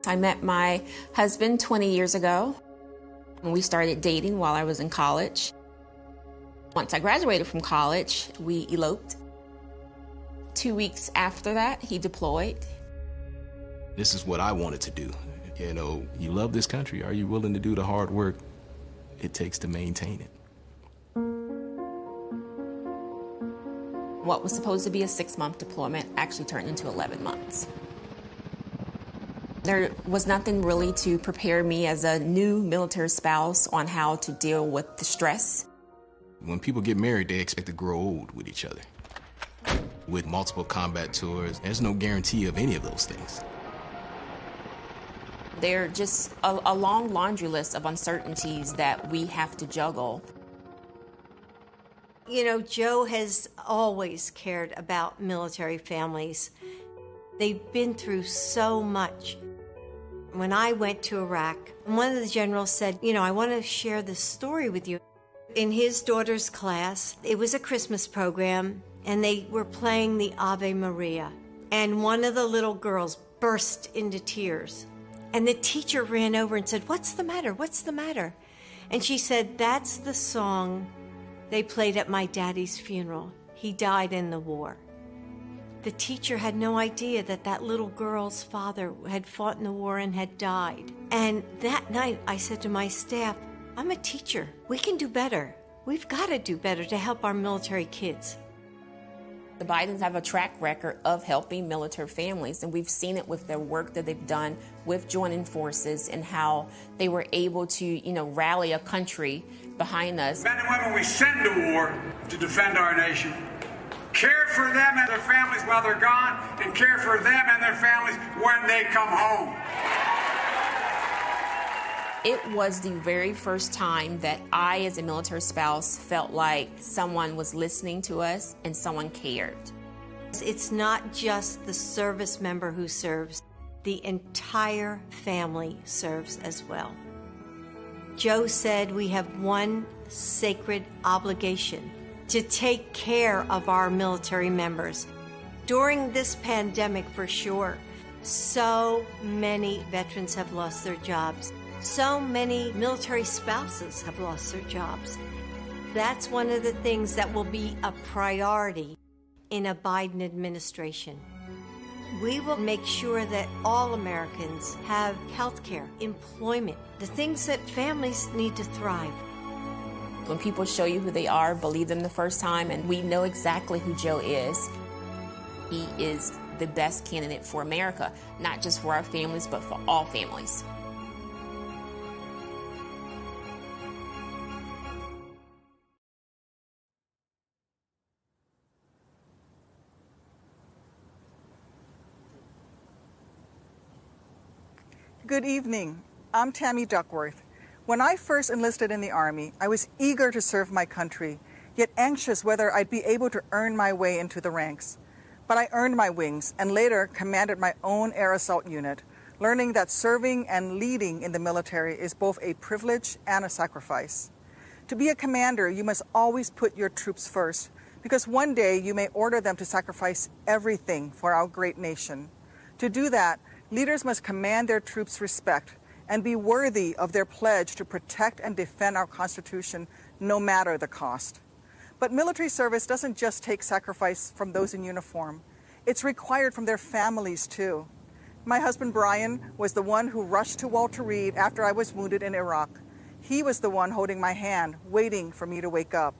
I met my husband 20 years ago. We started dating while I was in college. Once I graduated from college, we eloped. 2 weeks after that, he deployed. This is what I wanted to do. You know, you love this country. Are you willing to do the hard work it takes to maintain it? What was supposed to be a 6-month deployment actually turned into 11 months. There was nothing really to prepare me as a new military spouse on how to deal with the stress. When people get married, they expect to grow old with each other. With multiple combat tours, there's no guarantee of any of those things. They're just a long laundry list of uncertainties that we have to juggle. You know, Joe has always cared about military families. They've been through so much. When I went to Iraq, one of the generals said, I want to share this story with you. In his daughter's class, it was a Christmas program, and they were playing the Ave Maria. And one of the little girls burst into tears. And the teacher ran over and said, "What's the matter? What's the matter?" And she said, "That's the song they played at my daddy's funeral. He died in the war." The teacher had no idea that that little girl's father had fought in the war and had died. And that night I said to my staff, I'm a teacher. We can do better. We've got to do better to help our military kids. The Bidens have a track record of helping military families, and we've seen it with their work that they've done with joining forces and how they were able to, rally a country behind us. Men and women we send to war to defend our nation. Care for them and their families while they're gone, and care for them and their families when they come home. It was the very first time that I, as a military spouse, felt like someone was listening to us and someone cared. It's not just the service member who serves. The entire family serves as well. Joe said we have one sacred obligation: to take care of our military members. During this pandemic, for sure, so many veterans have lost their jobs. So many military spouses have lost their jobs. That's one of the things that will be a priority in a Biden administration. We will make sure that all Americans have health care, employment, the things that families need to thrive. When people show you who they are, believe them the first time, and we know exactly who Joe is. He is the best candidate for America, not just for our families, but for all families. Good evening. I'm Tammy Duckworth. When I first enlisted in the Army, I was eager to serve my country, yet anxious whether I'd be able to earn my way into the ranks. But I earned my wings and later commanded my own air assault unit, learning that serving and leading in the military is both a privilege and a sacrifice. To be a commander, you must always put your troops first, because one day you may order them to sacrifice everything for our great nation. To do that, leaders must command their troops respect and be worthy of their pledge to protect and defend our Constitution, no matter the cost. But military service doesn't just take sacrifice from those in uniform. It's required from their families, too. My husband, Brian, was the one who rushed to Walter Reed after I was wounded in Iraq. He was the one holding my hand, waiting for me to wake up.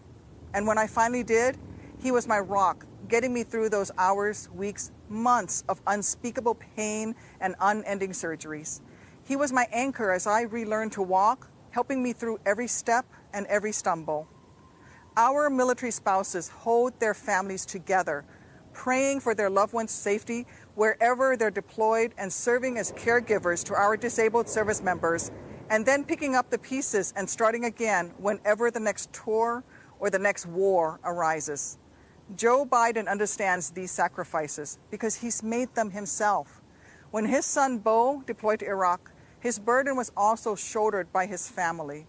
And when I finally did, he was my rock, getting me through those hours, weeks, months of unspeakable pain and unending surgeries. He was my anchor as I relearned to walk, helping me through every step and every stumble. Our military spouses hold their families together, praying for their loved ones' safety wherever they're deployed and serving as caregivers to our disabled service members, and then picking up the pieces and starting again whenever the next tour or the next war arises. Joe Biden understands these sacrifices because he's made them himself. When his son Beau deployed to Iraq, his burden was also shouldered by his family.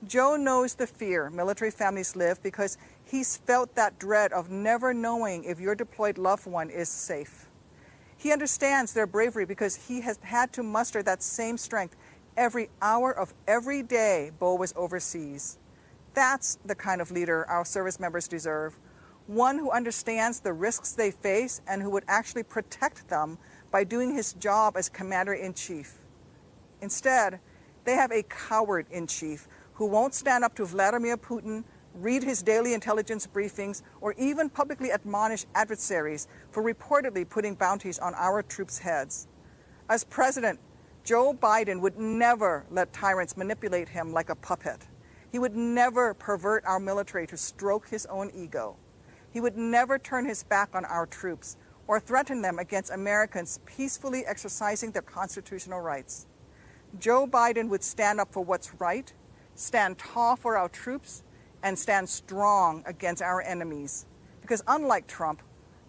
Joe knows the fear military families live because he's felt that dread of never knowing if your deployed loved one is safe. He understands their bravery because he has had to muster that same strength every hour of every day Beau was overseas. That's the kind of leader our service members deserve. One who understands the risks they face and who would actually protect them by doing his job as commander-in-chief. Instead, they have a coward-in-chief who won't stand up to Vladimir Putin, read his daily intelligence briefings, or even publicly admonish adversaries for reportedly putting bounties on our troops' heads. As president, Joe Biden would never let tyrants manipulate him like a puppet. He would never pervert our military to stroke his own ego. He would never turn his back on our troops or threaten them against Americans peacefully exercising their constitutional rights. Joe Biden would stand up for what's right, stand tall for our troops, and stand strong against our enemies. Because unlike Trump,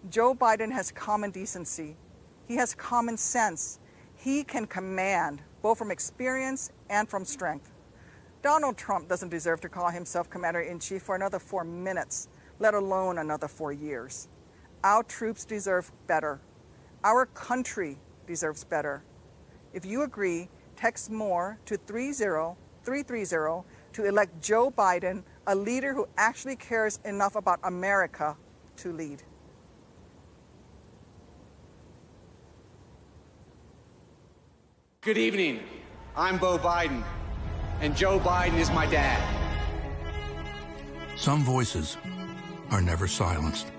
Joe Biden has common decency. He has common sense. He can command, both from experience and from strength. Donald Trump doesn't deserve to call himself commander-in-chief for another 4 minutes, let alone another 4 years. Our troops deserve better. Our country deserves better. If you agree, text MORE to 30330 to elect Joe Biden, a leader who actually cares enough about America to lead. Good evening. I'm Beau Biden, and Joe Biden is my dad. Some voices are never silenced.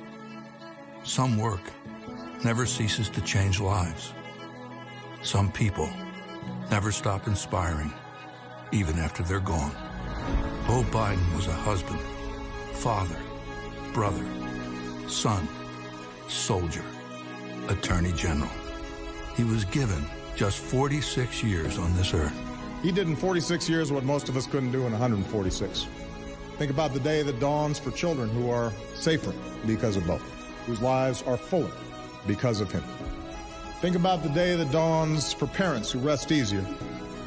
Some work never ceases to change lives. Some people never stop inspiring, even after they're gone. Beau Biden was a husband, father, brother, son, soldier, attorney general. He was given just 46 years on this earth. He did in 46 years what most of us couldn't do in 146. Think about the day that dawns for children who are safer because of Beau, whose lives are fuller because of him. Think about the day that dawns for parents who rest easier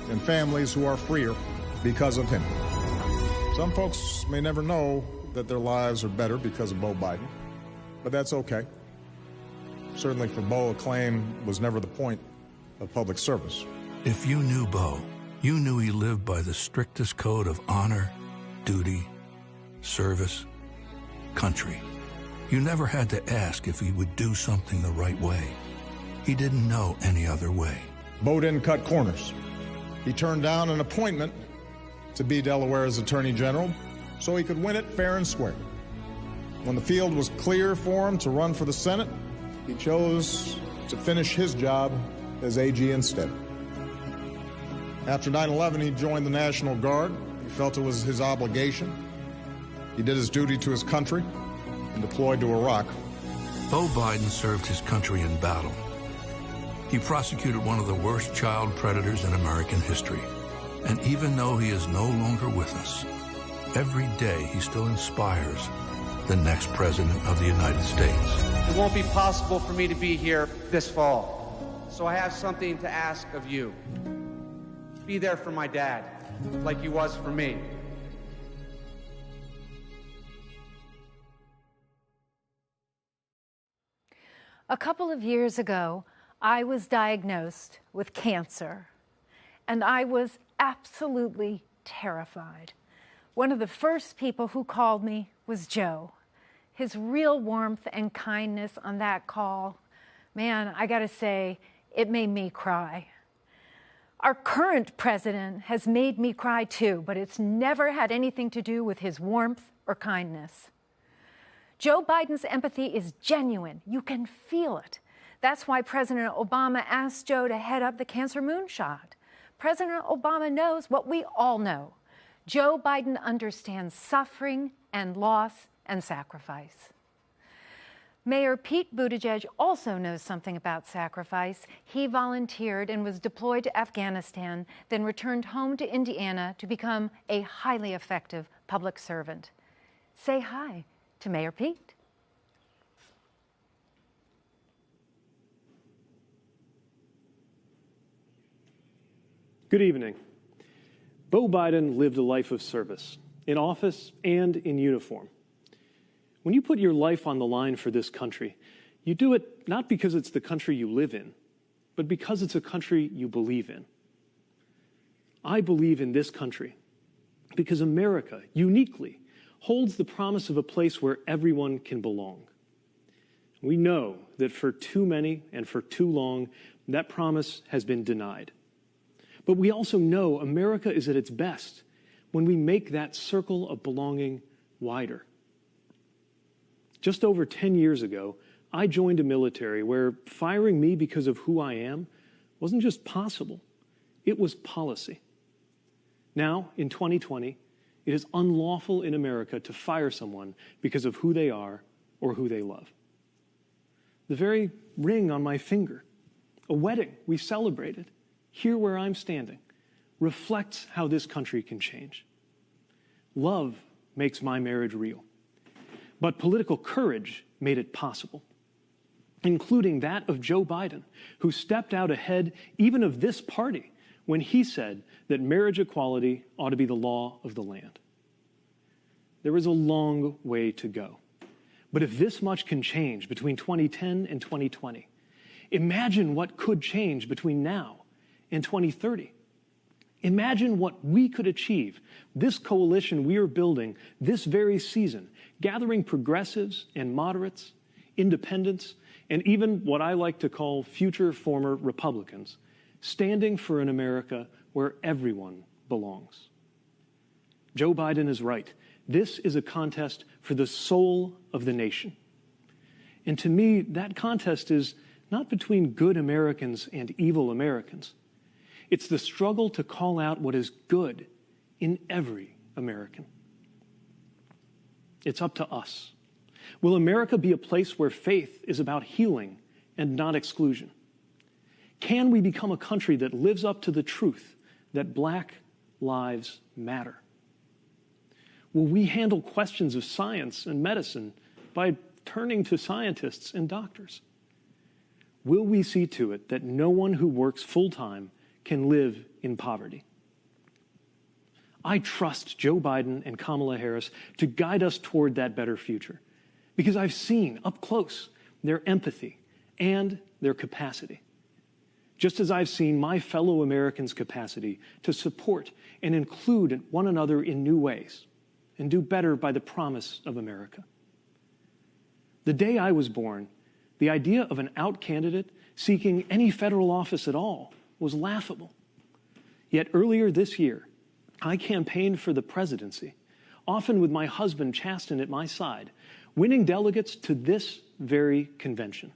and families who are freer because of him. Some folks may never know that their lives are better because of Beau Biden, but that's okay. Certainly for Beau, acclaim was never the point of public service. If you knew Beau, you knew he lived by the strictest code of honor, duty, service, country. You never had to ask if he would do something the right way. He didn't know any other way. Beau didn't cut corners. He turned down an appointment to be Delaware's Attorney General so he could win it fair and square. When the field was clear for him to run for the Senate, he chose to finish his job as AG instead. After 9/11, he joined the National Guard. He felt it was his obligation. He did his duty to his country and deployed to Iraq. Beau Biden served his country in battle. He prosecuted one of the worst child predators in American history. And even though he is no longer with us, every day he still inspires the next president of the United States. It won't be possible for me to be here this fall. So I have something to ask of you. Be there for my dad, like he was for me. A couple of years ago, I was diagnosed with cancer, and I was absolutely terrified. One of the first people who called me was Joe. His real warmth and kindness on that call, man, I gotta say, it made me cry. Our current president has made me cry too, but it's never had anything to do with his warmth or kindness. Joe Biden's empathy is genuine. You can feel it. That's why President Obama asked Joe to head up the cancer moonshot. President Obama knows what we all know. Joe Biden understands suffering and loss and sacrifice. Mayor Pete Buttigieg also knows something about sacrifice. He volunteered and was deployed to Afghanistan, then returned home to Indiana to become a highly effective public servant. Say hi to Mayor Pete. Good evening. Beau Biden lived a life of service, in office and in uniform. When you put your life on the line for this country, you do it not because it's the country you live in, but because it's a country you believe in. I believe in this country because America, uniquely, holds the promise of a place where everyone can belong. We know that for too many and for too long, that promise has been denied. But we also know America is at its best when we make that circle of belonging wider. Just over 10 years ago, I joined a military where firing me because of who I am wasn't just possible, it was policy. Now, in 2020, it is unlawful in America to fire someone because of who they are or who they love. The very ring on my finger, a wedding we celebrated, here where I'm standing, reflects how this country can change. Love makes my marriage real, but political courage made it possible. including that of Joe Biden, who stepped out ahead even of this party when he said that marriage equality ought to be the law of the land. There is a long way to go. But if this much can change between 2010 and 2020, imagine what could change between now and 2030. Imagine what we could achieve, this coalition we are building this very season, gathering progressives and moderates, independents, and even what I like to call future former Republicans, standing for an America where everyone belongs. Joe Biden is right. This is a contest for the soul of the nation. And to me, that contest is not between good Americans and evil Americans. It's the struggle to call out what is good in every American. It's up to us. Will America be a place where faith is about healing and not exclusion? Can we become a country that lives up to the truth that Black lives matter? Will we handle questions of science and medicine by turning to scientists and doctors? Will we see to it that no one who works full-time can live in poverty? I trust Joe Biden and Kamala Harris to guide us toward that better future because I've seen up close their empathy and their capacity, just as I've seen my fellow Americans' capacity to support and include one another in new ways and do better by the promise of America. The day I was born, the idea of an out candidate seeking any federal office at all was laughable. Yet earlier this year, I campaigned for the presidency, often with my husband Chasten at my side, winning delegates to this very convention.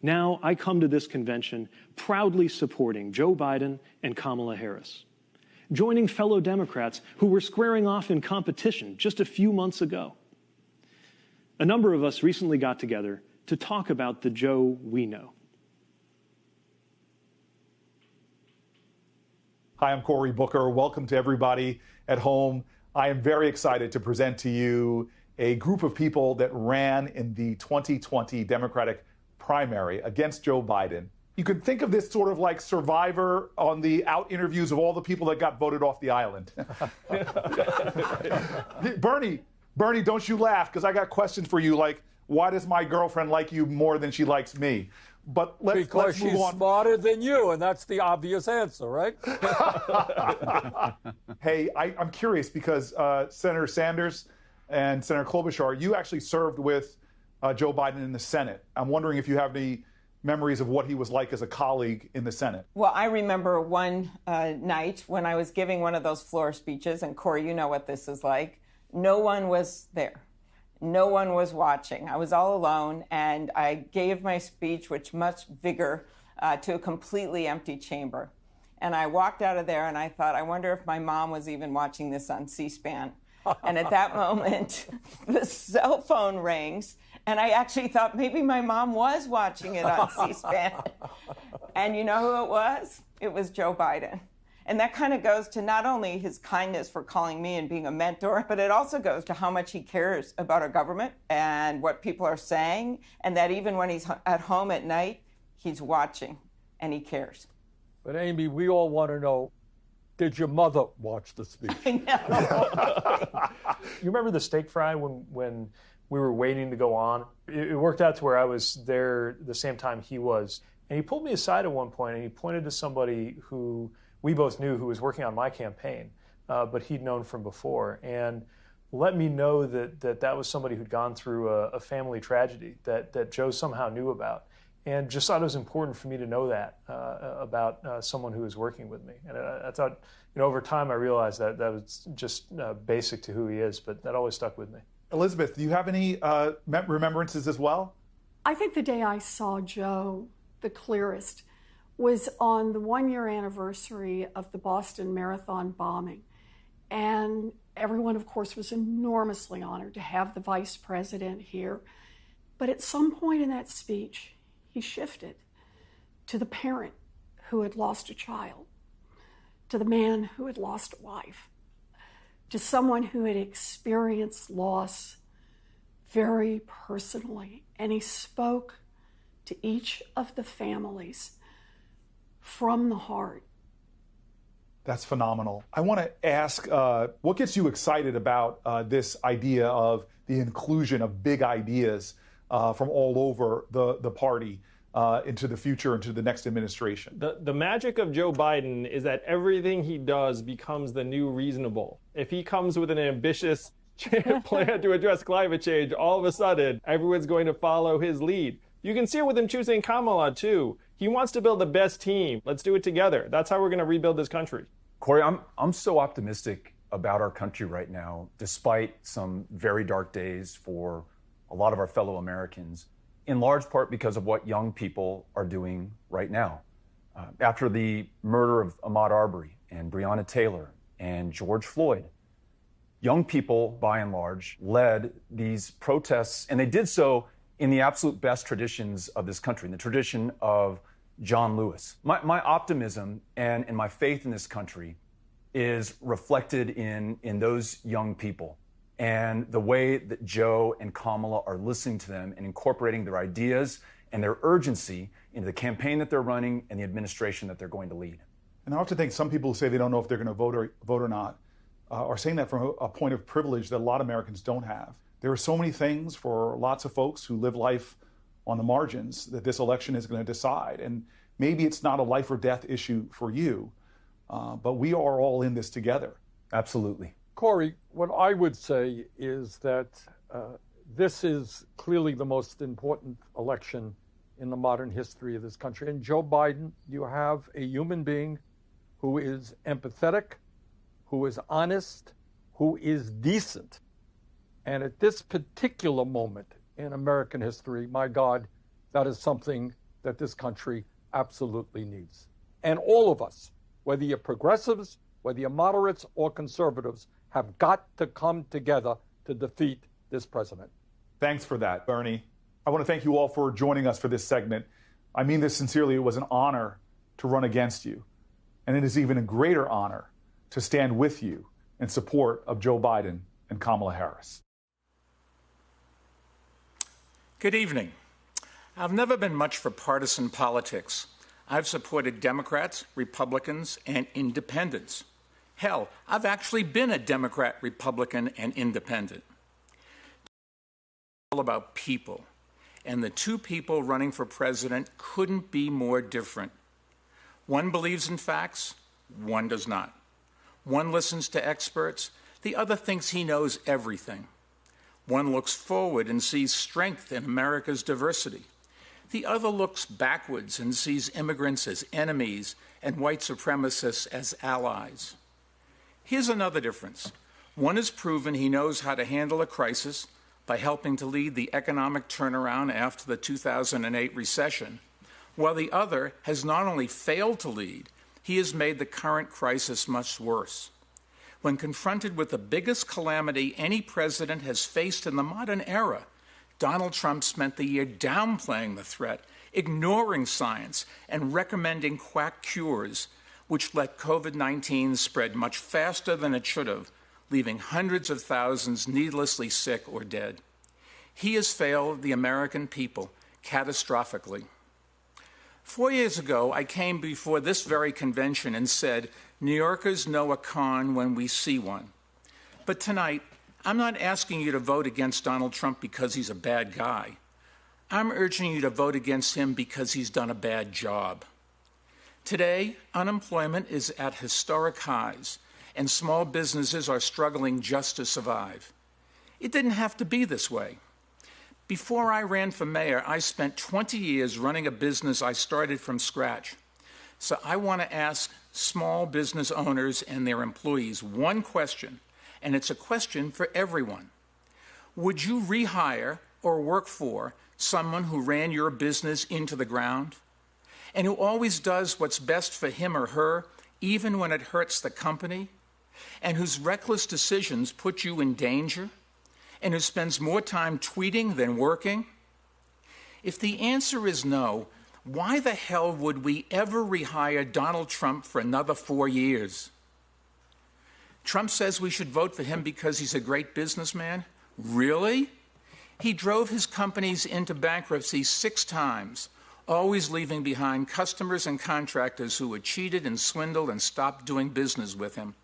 Now I come to this convention proudly supporting Joe Biden and Kamala Harris, joining fellow Democrats who were squaring off in competition just a few months ago. A number of us recently got together to talk about the Joe we know. Hi, I'm Cory Booker. Welcome to everybody at home. I am very excited to present to you a group of people that ran in the 2020 Democratic primary against Joe Biden. You could think of this sort of like Survivor on the out interviews of all the people that got voted off the island. Bernie, don't you laugh, because I got questions for you, like, why does my girlfriend like you more than she likes me? But let's move on. Because she's smarter than you, and that's the obvious answer, right? Hey, I'm curious because Senator Sanders and Senator Klobuchar, you actually served with Joe Biden in the Senate. I'm wondering if you have any memories of what he was like as a colleague in the Senate. Well, I remember one night when I was giving one of those floor speeches, and Cory, you know what this is like. No one was there. No one was watching. I was all alone, and I gave my speech with much vigor to a completely empty chamber. And I walked out of there, and I thought, I wonder if my mom was even watching this on C-SPAN. And at that moment, the cell phone rings, and I actually thought maybe my mom was watching it on C-SPAN. And you know who it was? It was Joe Biden. And that kind of goes to not only his kindness for calling me and being a mentor, but it also goes to how much he cares about our government and what people are saying, and that even when he's at home at night, he's watching and he cares. But Amy, we all want to know, did your mother watch the speech? I know. You remember the steak fry when we were waiting to go on? It worked out to where I was there the same time he was. And he pulled me aside at one point and he pointed to somebody who we both knew who was working on my campaign, but he'd known from before, and let me know that was somebody who'd gone through a family tragedy that Joe somehow knew about, and just thought it was important for me to know that about someone who was working with me. And I thought, over time I realized that was just basic to who he is, but that always stuck with me. Elizabeth, do you have any remembrances as well? I think the day I saw Joe the clearest was on the 1-year anniversary of the Boston Marathon bombing. And everyone, of course, was enormously honored to have the vice president here. But at some point in that speech, he shifted to the parent who had lost a child, to the man who had lost a wife, to someone who had experienced loss very personally. And he spoke to each of the families from the heart. That's phenomenal. I want to ask, what gets you excited about this idea of the inclusion of big ideas from all over the party into the future, into the next administration? The magic of Joe Biden is that everything he does becomes the new reasonable. If he comes with an ambitious plan to address climate change, all of a sudden, everyone's going to follow his lead. You can see it with him choosing Kamala, too. He wants to build the best team. Let's do it together. That's how we're going to rebuild this country. Cory, I'm so optimistic about our country right now, despite some very dark days for a lot of our fellow Americans, in large part because of what young people are doing right now. After the murder of Ahmaud Arbery and Breonna Taylor and George Floyd, young people, by and large, led these protests, and they did so in the absolute best traditions of this country, in the tradition of John Lewis. My optimism and my faith in this country is reflected in those young people and the way that Joe and Kamala are listening to them and incorporating their ideas and their urgency into the campaign that they're running and the administration that they're going to lead. And I often think some people who say they don't know if they're going to vote or not are saying that from a point of privilege that a lot of Americans don't have. There are so many things for lots of folks who live life on the margins that this election is going to decide. And maybe it's not a life or death issue for you, but we are all in this together. Absolutely. Cory, what I would say is that this is clearly the most important election in the modern history of this country. And Joe Biden, you have a human being who is empathetic, who is honest, who is decent. And at this particular moment in American history, my God, that is something that this country absolutely needs. And all of us, whether you're progressives, whether you're moderates or conservatives, have got to come together to defeat this president. Thanks for that, Bernie. I want to thank you all for joining us for this segment. I mean this sincerely. It was an honor to run against you. And it is even a greater honor to stand with you in support of Joe Biden and Kamala Harris. Good evening. I've never been much for partisan politics. I've supported Democrats, Republicans, and independents. Hell, I've actually been a Democrat, Republican, and independent. It's all about people. And the two people running for president couldn't be more different. One believes in facts, one does not. One listens to experts, the other thinks he knows everything. One looks forward and sees strength in America's diversity. The other looks backwards and sees immigrants as enemies and white supremacists as allies. Here's another difference. One has proven he knows how to handle a crisis by helping to lead the economic turnaround after the 2008 recession, while the other has not only failed to lead, he has made the current crisis much worse. When confronted with the biggest calamity any president has faced in the modern era, Donald Trump spent the year downplaying the threat, ignoring science, and recommending quack cures, which let COVID-19 spread much faster than it should have, leaving hundreds of thousands needlessly sick or dead. He has failed the American people catastrophically. 4 years ago, I came before this very convention and said, New Yorkers know a con when we see one. But tonight, I'm not asking you to vote against Donald Trump because he's a bad guy. I'm urging you to vote against him because he's done a bad job. Today, unemployment is at historic highs, and small businesses are struggling just to survive. It didn't have to be this way. Before I ran for mayor, I spent 20 years running a business I started from scratch. So I want to ask small business owners and their employees one question, and it's a question for everyone. Would you rehire or work for someone who ran your business into the ground and who always does what's best for him or her, even when it hurts the company, and whose reckless decisions put you in danger, and who spends more time tweeting than working? If the answer is no, why the hell would we ever rehire Donald Trump for another 4 years? Trump says we should vote for him because he's a great businessman? Really? He drove his companies into bankruptcy 6 times, always leaving behind customers and contractors who had cheated and swindled and stopped doing business with him.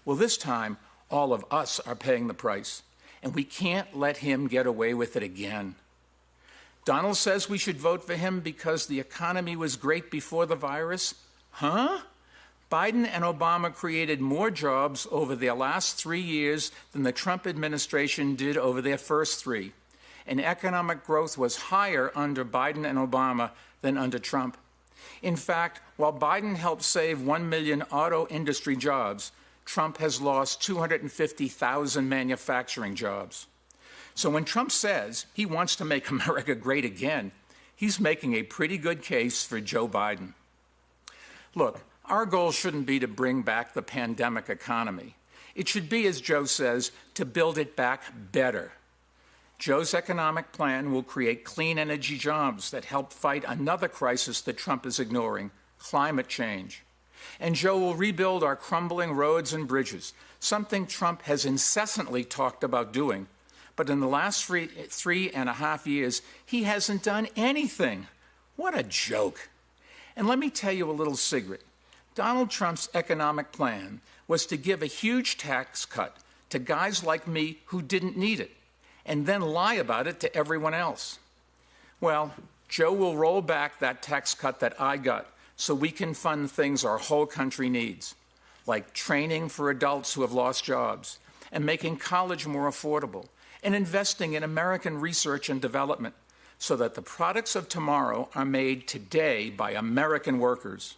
Well, this time, all of us are paying the price, and we can't let him get away with it again. Donald says we should vote for him because the economy was great before the virus. Huh? Biden and Obama created more jobs over their last 3 years than the Trump administration did over their first 3. And economic growth was higher under Biden and Obama than under Trump. In fact, while Biden helped save 1 million auto industry jobs, Trump has lost 250,000 manufacturing jobs. So when Trump says he wants to make America great again, he's making a pretty good case for Joe Biden. Look, our goal shouldn't be to bring back the pandemic economy. It should be, as Joe says, to build it back better. Joe's economic plan will create clean energy jobs that help fight another crisis that Trump is ignoring, climate change. And Joe will rebuild our crumbling roads and bridges, something Trump has incessantly talked about doing. But in the last 3.5 years, he hasn't done anything. What a joke. And let me tell you a little secret. Donald Trump's economic plan was to give a huge tax cut to guys like me who didn't need it, and then lie about it to everyone else. Well, Joe will roll back that tax cut that I got so we can fund things our whole country needs, like training for adults who have lost jobs, and making college more affordable, and investing in American research and development so that the products of tomorrow are made today by American workers.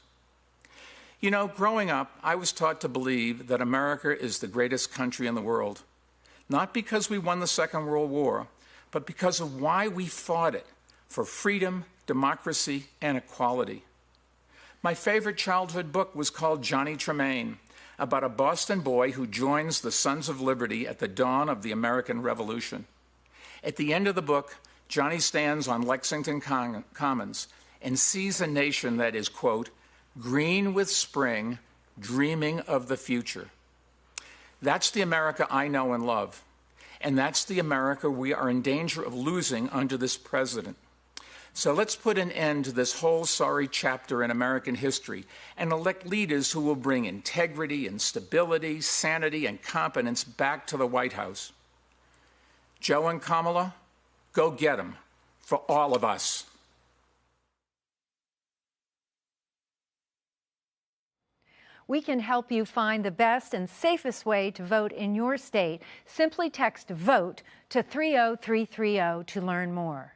You know, growing up, I was taught to believe that America is the greatest country in the world, not because we won the Second World War, but because of why we fought it, for freedom, democracy, and equality. My favorite childhood book was called Johnny Tremaine, about a Boston boy who joins the Sons of Liberty at the dawn of the American Revolution. At the end of the book, Johnny stands on Lexington Commons and sees a nation that is, quote, green with spring, dreaming of the future. That's the America I know and love, and that's the America we are in danger of losing under this president. So let's put an end to this whole sorry chapter in American history and elect leaders who will bring integrity and stability, sanity, and competence back to the White House. Joe and Kamala, go get them for all of us. We can help you find the best and safest way to vote in your state. Simply text VOTE to 30330 to learn more.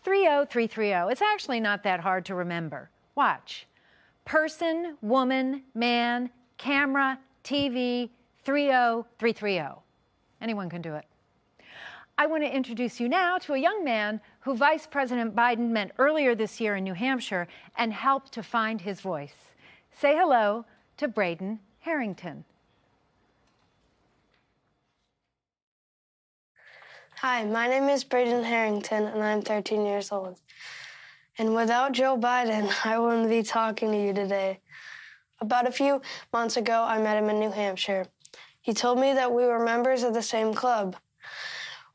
30330. It's actually not that hard to remember. Watch. Person, woman, man, camera, TV, 30330. Anyone can do it. I want to introduce you now to a young man who Vice President Biden met earlier this year in New Hampshire and helped to find his voice. Say hello to Braden Harrington. Hi, my name is Braden Harrington, and I'm 13 years old. And without Joe Biden, I wouldn't be talking to you today. About a few months ago, I met him in New Hampshire. He told me that we were members of the same club.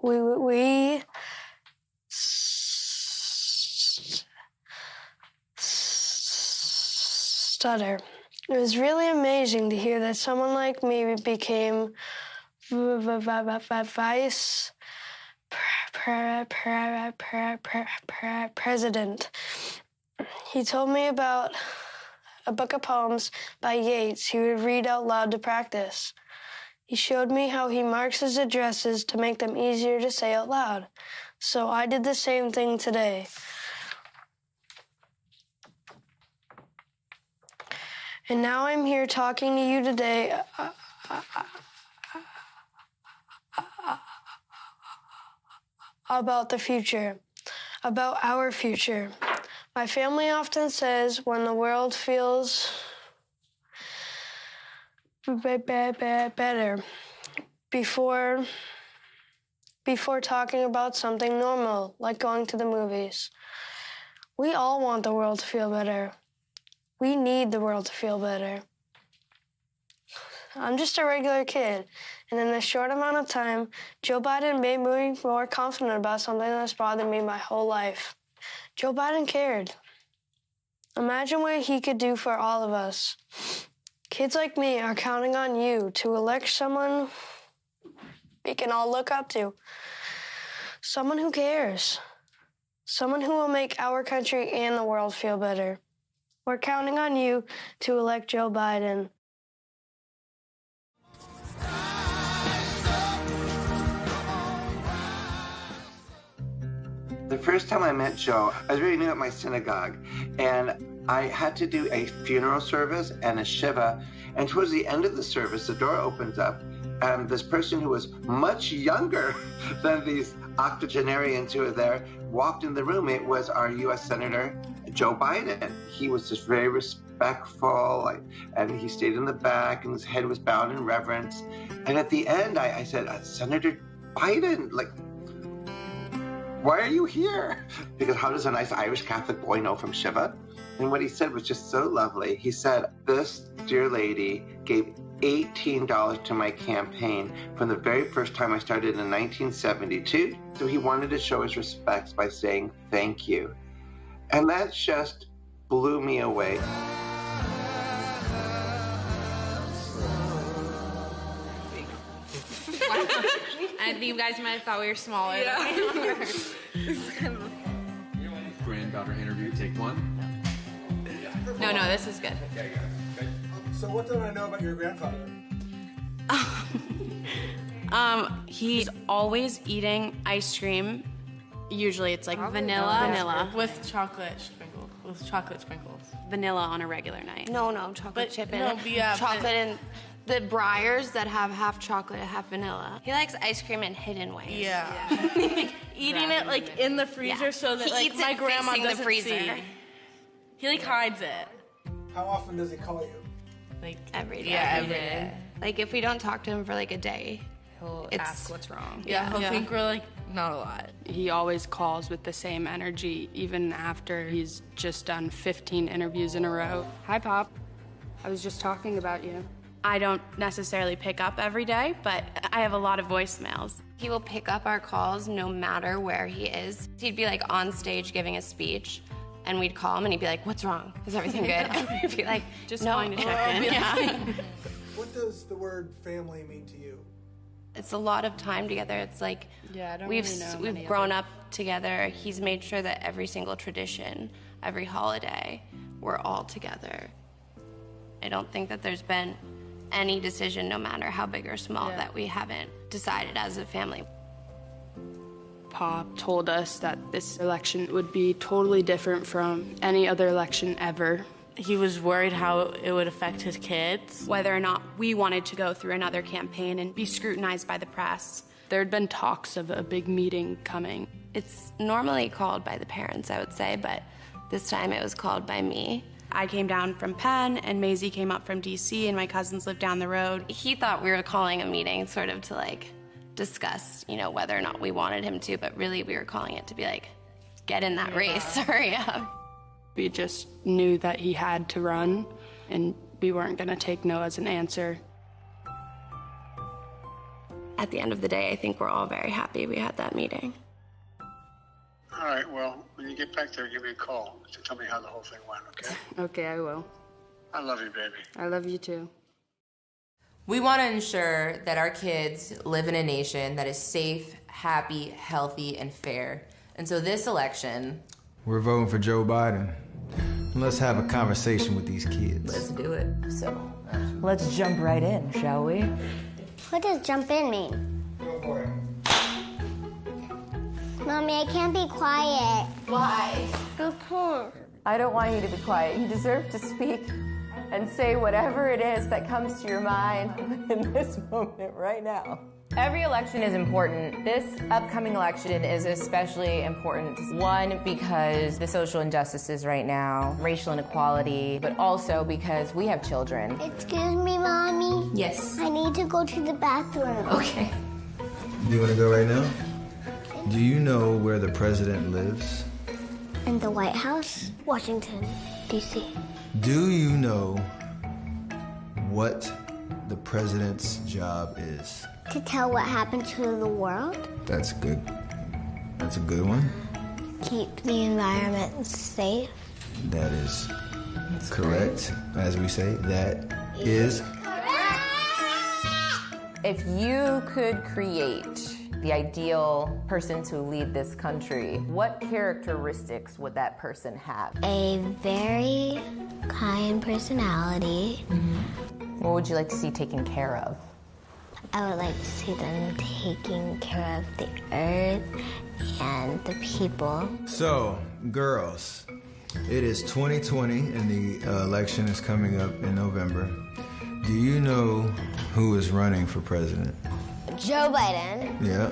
We stutter. It was really amazing to hear that someone like me became vice president. He told me about a book of poems by Yeats he would read out loud to practice. He showed me how he marks his addresses to make them easier to say out loud. So I did the same thing today. And now I'm here talking to you today about the future, about our future. My family often says when the world feels better before talking about something normal, like going to the movies. We all want the world to feel better. We need the world to feel better. I'm just a regular kid, And in a short amount of time, Joe Biden made me more confident about something that's bothered me my whole life. Joe Biden cared. Imagine what he could do for all of us. Kids like me are counting on you to elect someone we can all look up to. Someone who cares. Someone who will make our country and the world feel better. We're counting on you to elect Joe Biden. The first time I met Joe, I was really new at my synagogue, and I had to do a funeral service and a shiva, and towards the end of the service, the door opens up, and this person who was much younger than these octogenarians who were there walked in the room. It was our U.S. Senator Joe Biden. He was just very respectful, and he stayed in the back, and his head was bowed in reverence. And at the end, I said, Senator Biden, why are you here? Because how does a nice Irish Catholic boy know from Shiva? And what he said was just so lovely. He said, this dear lady gave $18 to my campaign from the very first time I started in 1972. So he wanted to show his respects by saying thank you. And that just blew me away. I think you guys might have thought we were smaller. Yeah. Granddaughter interview, take one. No, this is good. Okay. So what don't I know about your grandfather? He's always eating ice cream. Usually it's like vanilla with chocolate sprinkles. Vanilla on a regular night. No, chocolate chip in it. Chocolate and the Breyers that have half chocolate, half vanilla. He likes ice cream in hidden ways. Yeah. Eating it in the freezer so that he eats my it grandma facing doesn't the freezer. see. He hides it. How often does he call you? Every day. Yeah, every day. If we don't talk to him for a day, He'll ask what's wrong. Yeah, he'll think we're not a lot. He always calls with the same energy, even after he's just done 15 interviews in a row. Hi, Pop. I was just talking about you. I don't necessarily pick up every day, but I have a lot of voicemails. he will pick up our calls no matter where he is. He'd be on stage giving a speech, and we'd call him and he'd be like, "What's wrong? Is everything good?" And we'd be like, "Just no." calling to check in." Yeah. What does the word family mean to you? It's a lot of time together. It's I don't we've really know we've grown up together. He's made sure that every single tradition, every holiday, we're all together. I don't think that there's been any decision, no matter how big or small, that we haven't decided as a family. Pop told us that this election would be totally different from any other election ever. He was worried how it would affect his kids. Whether or not we wanted to go through another campaign and be scrutinized by the press. There had been talks of a big meeting coming. It's normally called by the parents, I would say, but this time it was called by me. I came down from Penn, and Maisie came up from DC, and my cousins lived down the road. He thought we were calling a meeting sort of to discuss, whether or not we wanted him to, but really we were calling it to be get in that race, hurry up. We just knew that he had to run, and we weren't gonna take no as an answer. At the end of the day, I think we're all very happy we had that meeting. All right, well, when you get back there, give me a call to tell me how the whole thing went, okay? Okay, I will. I love you, baby. I love you too. We want to ensure that our kids live in a nation that is safe, happy, healthy, and fair. And so this election... We're voting for Joe Biden. Let's have a conversation with these kids. Let's do it. So, let's jump right in, shall we? What does jump in mean? Go for it. Mommy, I can't be quiet. Why? Because. I don't want you to be quiet. You deserve to speak and say whatever it is that comes to your mind in this moment right now. Every election is important. This upcoming election is especially important. One, because the social injustices right now, racial inequality, but also because we have children. Excuse me, Mommy? Yes? I need to go to the bathroom. Okay. Do you want to go right now? Do you know where the president lives? In the White House, Washington, D.C. Do you know what the president's job is? To tell what happened to the world. That's good. That's a good one. Keep the environment safe. That is correct. As we say, that is correct. If you could create the ideal person to lead this country, what characteristics would that person have? A very kind personality. What would you like to see taken care of? I would like to see them taking care of the earth and the people. So, girls, it is 2020 and the election is coming up in November. Do you know who is running for president? Joe Biden. Yeah.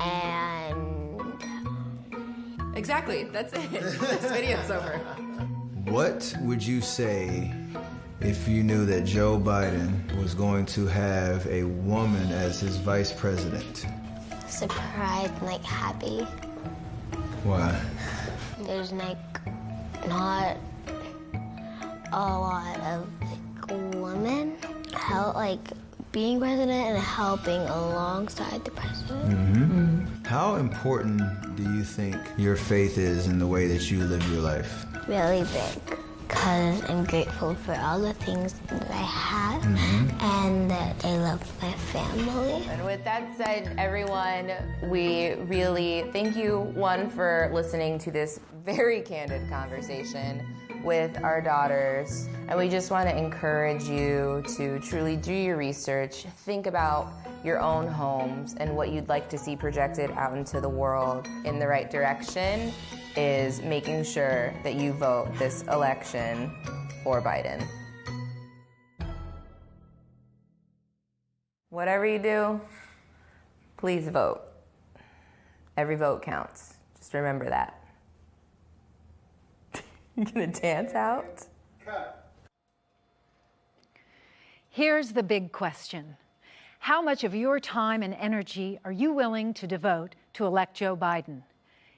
And... Exactly, that's it. This video's over. What would you say if you knew that Joe Biden was going to have a woman as his vice president? Surprised, like happy. Why? There's like not a lot of like women being president and helping alongside the president. How important do you think your faith is in the way that you live your life? Really big, because I'm grateful for all the things that I have and that I love my family. And with that said, everyone, we really thank you, one, for listening to this very candid conversation with our daughters. And we just want to encourage you to truly do your research, think about your own homes and what you'd like to see projected out into the world in the right direction is making sure that you vote this election for Biden. Whatever you do, please vote. Every vote counts. Just remember that. You gonna dance out? Here's the big question. How much of your time and energy are you willing to devote to elect Joe Biden?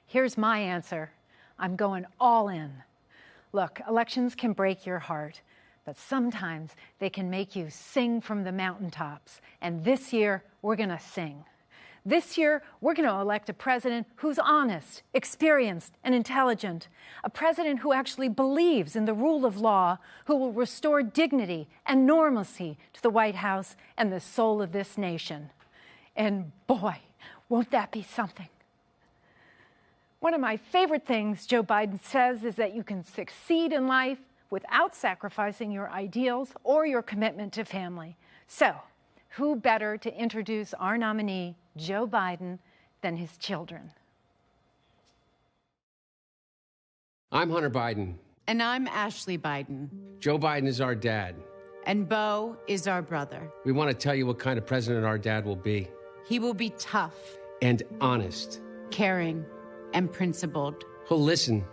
Here's my answer. I'm going all in. Look, elections can break your heart, but sometimes they can make you sing from the mountaintops. And this year, we're going to sing. This year, we're going to elect a president who's honest, experienced, and intelligent. A president who actually believes in the rule of law, who will restore dignity and normalcy to the White House and the soul of this nation. And boy, won't that be something. One of my favorite things Joe Biden says is that you can succeed in life without sacrificing your ideals or your commitment to family. So, who better to introduce our nominee, Joe Biden, than his children? I'm Hunter Biden. And I'm Ashley Biden. Joe Biden is our dad. And Beau is our brother. We want to tell you what kind of president our dad will be. He will be tough. And honest. Caring. And principled. He'll listen.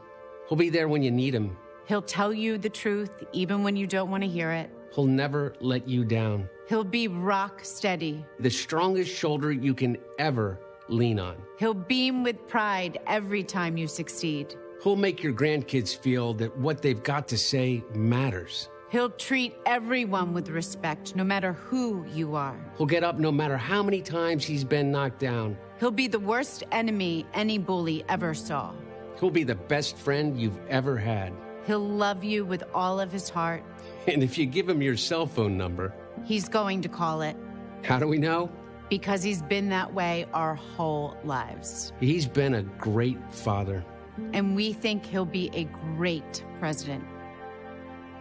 He'll be there when you need him. He'll tell you the truth even when you don't want to hear it. He'll never let you down. He'll be rock steady. The strongest shoulder you can ever lean on. He'll beam with pride every time you succeed. He'll make your grandkids feel that what they've got to say matters. He'll treat everyone with respect, no matter who you are. He'll get up no matter how many times he's been knocked down. He'll be the worst enemy any bully ever saw. He'll be the best friend you've ever had. He'll love you with all of his heart. And if you give him your cell phone number, he's going to call it. How do we know? Because he's been that way our whole lives. He's been a great father. And we think he'll be a great president.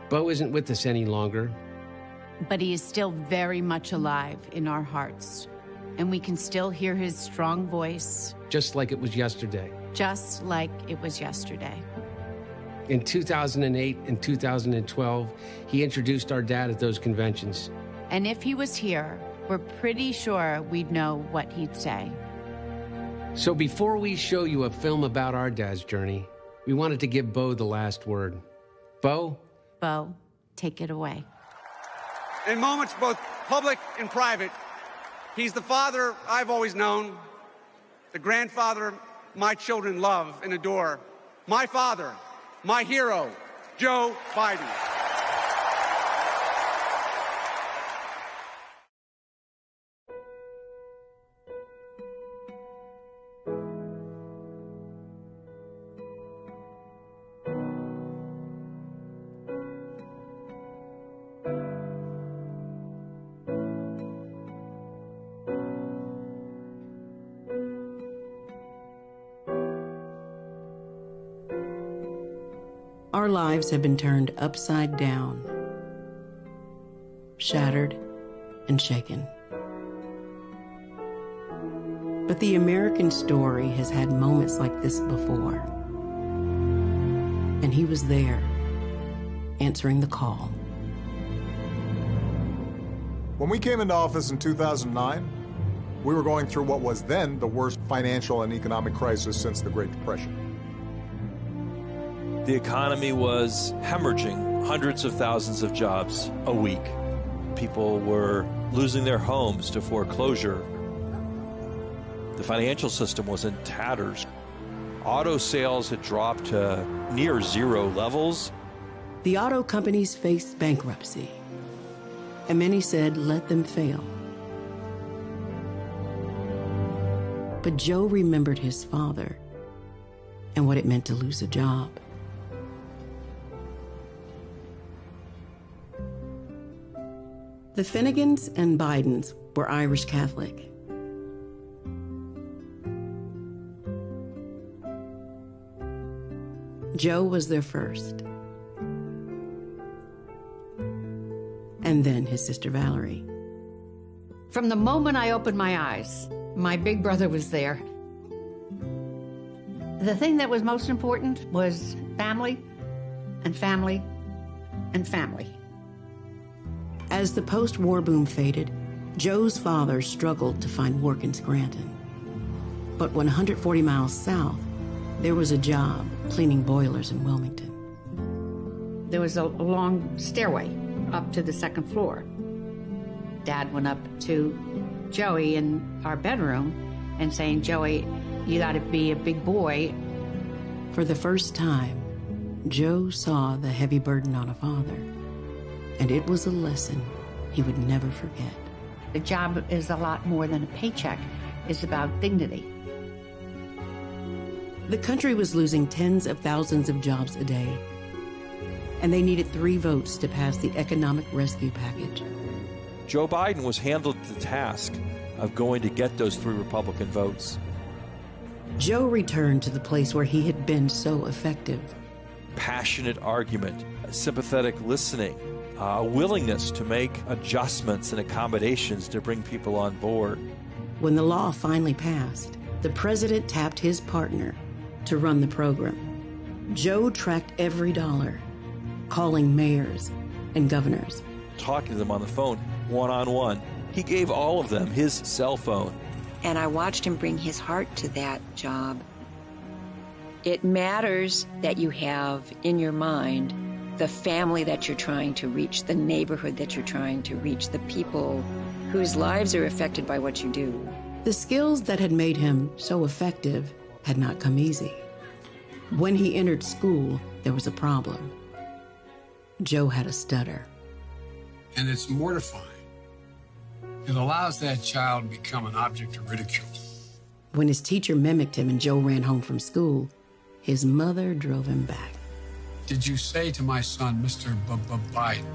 Beau isn't with us any longer. But he is still very much alive in our hearts. And we can still hear his strong voice. Just like it was yesterday. Just like it was yesterday. In 2008 and 2012, he introduced our dad at those conventions. And if he was here, we're pretty sure we'd know what he'd say. So before we show you a film about our dad's journey, we wanted to give Beau the last word. Beau? Beau, take it away. In moments both public and private, he's the father I've always known, the grandfather my children love and adore, my father, my hero, Joe Biden. Our lives have been turned upside down, shattered and shaken. But the American story has had moments like this before. And he was there, answering the call. When we came into office in 2009, we were going through what was then the worst financial and economic crisis since the Great Depression. The economy was hemorrhaging hundreds of thousands of jobs a week. People were losing their homes to foreclosure. The financial system was in tatters. Auto sales had dropped to near zero levels. The auto companies faced bankruptcy, and many said, let them fail. But Joe remembered his father and what it meant to lose a job. The Finnegans and Bidens were Irish Catholic. Joe was their first. And then his sister Valerie. From the moment I opened my eyes, my big brother was there. The thing that was most important was family and family and family. As the post-war boom faded, Joe's father struggled to find work in Scranton. But 140 miles south, there was a job cleaning boilers in Wilmington. There was a long stairway up to the second floor. Dad went up to Joey in our bedroom and saying, Joey, you gotta be a big boy. For the first time, Joe saw the heavy burden on a father, and it was a lesson he would never forget. The job is a lot more than a paycheck. It's about dignity. The country was losing tens of thousands of jobs a day, and they needed 3 votes to pass the economic rescue package. Joe Biden was handled the task of going to get those 3 Republican votes. Joe returned to the place where he had been so effective. Passionate argument, sympathetic listening, a willingness to make adjustments and accommodations to bring people on board. When the law finally passed, the president tapped his partner to run the program. Joe tracked every dollar, calling mayors and governors. Talking to them on the phone, one-on-one. He gave all of them his cell phone. And I watched him bring his heart to that job. It matters that you have in your mind the family that you're trying to reach, the neighborhood that you're trying to reach, the people whose lives are affected by what you do. The skills that had made him so effective had not come easy. When he entered school, there was a problem. Joe had a stutter. And it's mortifying. It allows that child to become an object of ridicule. When his teacher mimicked him and Joe ran home from school, his mother drove him back. Did you say to my son, Mr. Biden?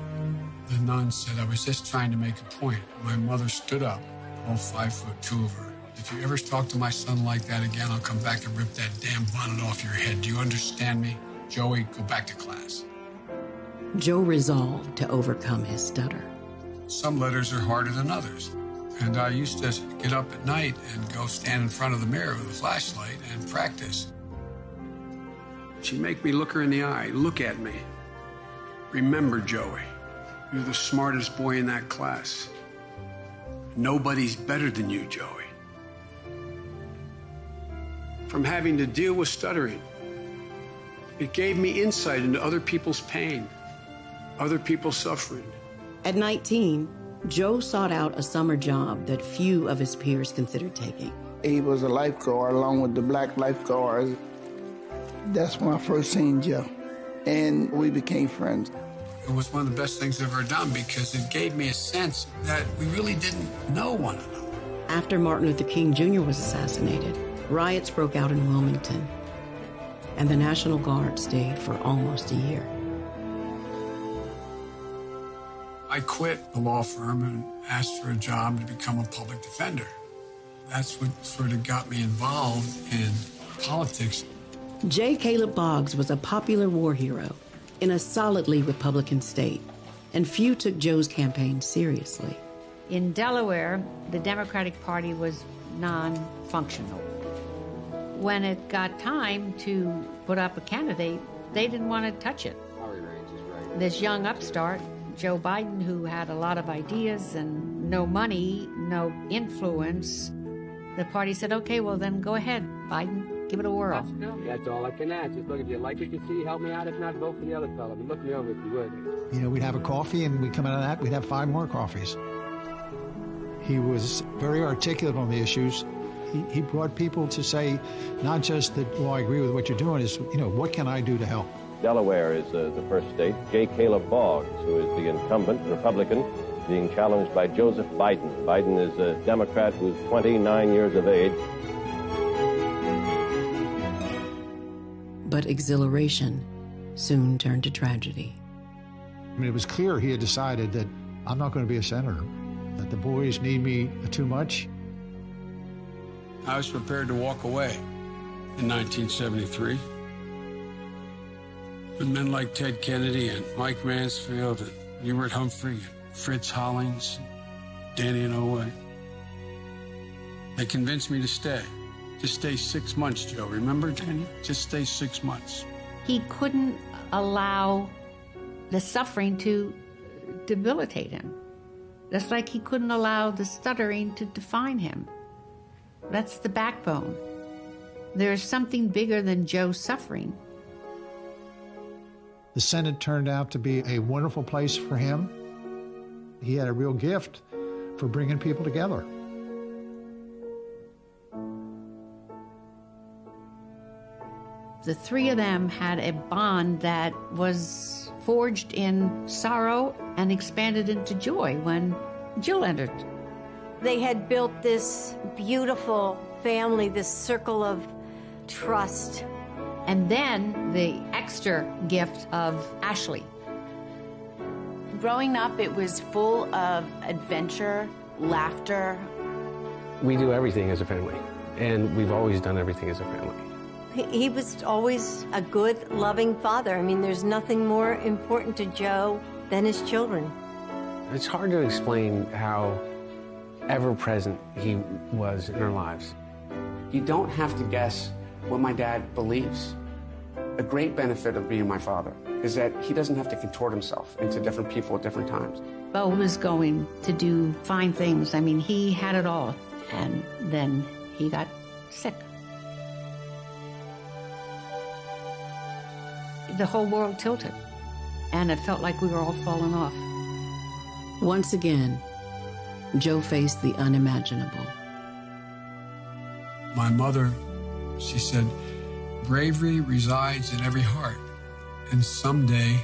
The nun said, I was just trying to make a point. My mother stood up, all 5'2" of her. If you ever talk to my son like that again, I'll come back and rip that damn bonnet off your head. Do you understand me? Joey, go back to class. Joe resolved to overcome his stutter. Some letters are harder than others. And I used to get up at night and go stand in front of the mirror with a flashlight and practice. She'd make me look her in the eye. Look at me. Remember, Joey, you're the smartest boy in that class. Nobody's better than you, Joey. From having to deal with stuttering, it gave me insight into other people's pain, other people's suffering. At 19, Joe sought out a summer job that few of his peers considered taking. He was a lifeguard along with the black lifeguards. That's when I first seen Joe, and we became friends. It was one of the best things I've ever done because it gave me a sense that we really didn't know one another. After Martin Luther King Jr. was assassinated, riots broke out in Wilmington, and the National Guard stayed for almost a year. I quit the law firm and asked for a job to become a public defender. That's what sort of got me involved in politics. J. Caleb Boggs was a popular war hero in a solidly Republican state, and few took Joe's campaign seriously. In Delaware, the Democratic Party was non-functional. When it got time to put up a candidate, they didn't want to touch it. This young upstart, Joe Biden, who had a lot of ideas and no money, no influence, the party said, okay, well then go ahead, Biden, give it a whirl. That's all I can ask. Just look, if you like what you see, help me out. If not, vote for the other fellow. But look me over if you would. You know, we'd have a coffee, and we'd come out of that, we'd have 5 more coffees. He was very articulate on the issues. He brought people to say, not just that, well, I agree with what you're doing, is, you know, what can I do to help? Delaware is the first state. J. Caleb Boggs, who is the incumbent Republican, being challenged by Joseph Biden. Biden is a Democrat who's 29 years of age. But exhilaration soon turned to tragedy. I mean, it was clear he had decided that I'm not going to be a senator, that the boys need me too much. I was prepared to walk away in 1973. But men like Ted Kennedy and Mike Mansfield and Hubert Humphrey and Fritz Hollings, Danny Inouye, they convinced me to stay. Just stay 6 months, Joe. Remember, Danny? Just stay 6 months. He couldn't allow the suffering to debilitate him. Just like he couldn't allow the stuttering to define him. That's the backbone. There's something bigger than Joe's suffering. The Senate turned out to be a wonderful place for him. He had a real gift for bringing people together. The 3 of them had a bond that was forged in sorrow and expanded into joy when Jill entered. They had built this beautiful family, this circle of trust. And then the extra gift of Ashley. Growing up, it was full of adventure, laughter. We do everything as a family, and we've always done everything as a family. He was always a good, loving father. I mean, there's nothing more important to Joe than his children. It's hard to explain how ever-present he was in our lives. You don't have to guess what my dad believes. A great benefit of being my father is that he doesn't have to contort himself into different people at different times. Beau was going to do fine things. I mean, he had it all. And then he got sick. The whole world tilted. And it felt like we were all falling off. Once again, Joe faced the unimaginable. My mother, she said, bravery resides in every heart, and someday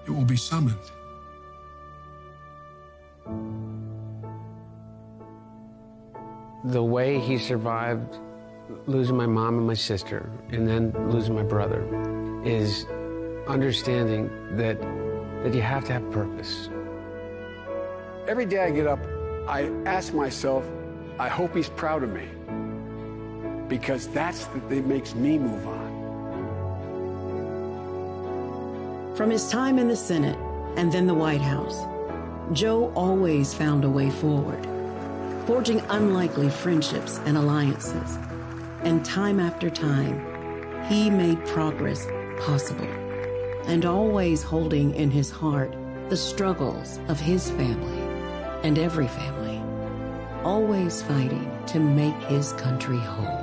it will be summoned. The way he survived losing my mom and my sister, and then losing my brother, is understanding that you have to have purpose. Every day I get up, I ask myself, I hope he's proud of me. Because that's that makes me move on. From his time in the Senate and then the White House, Joe always found a way forward, forging unlikely friendships and alliances. And time after time, he made progress possible, and always holding in his heart the struggles of his family and every family, always fighting to make his country whole.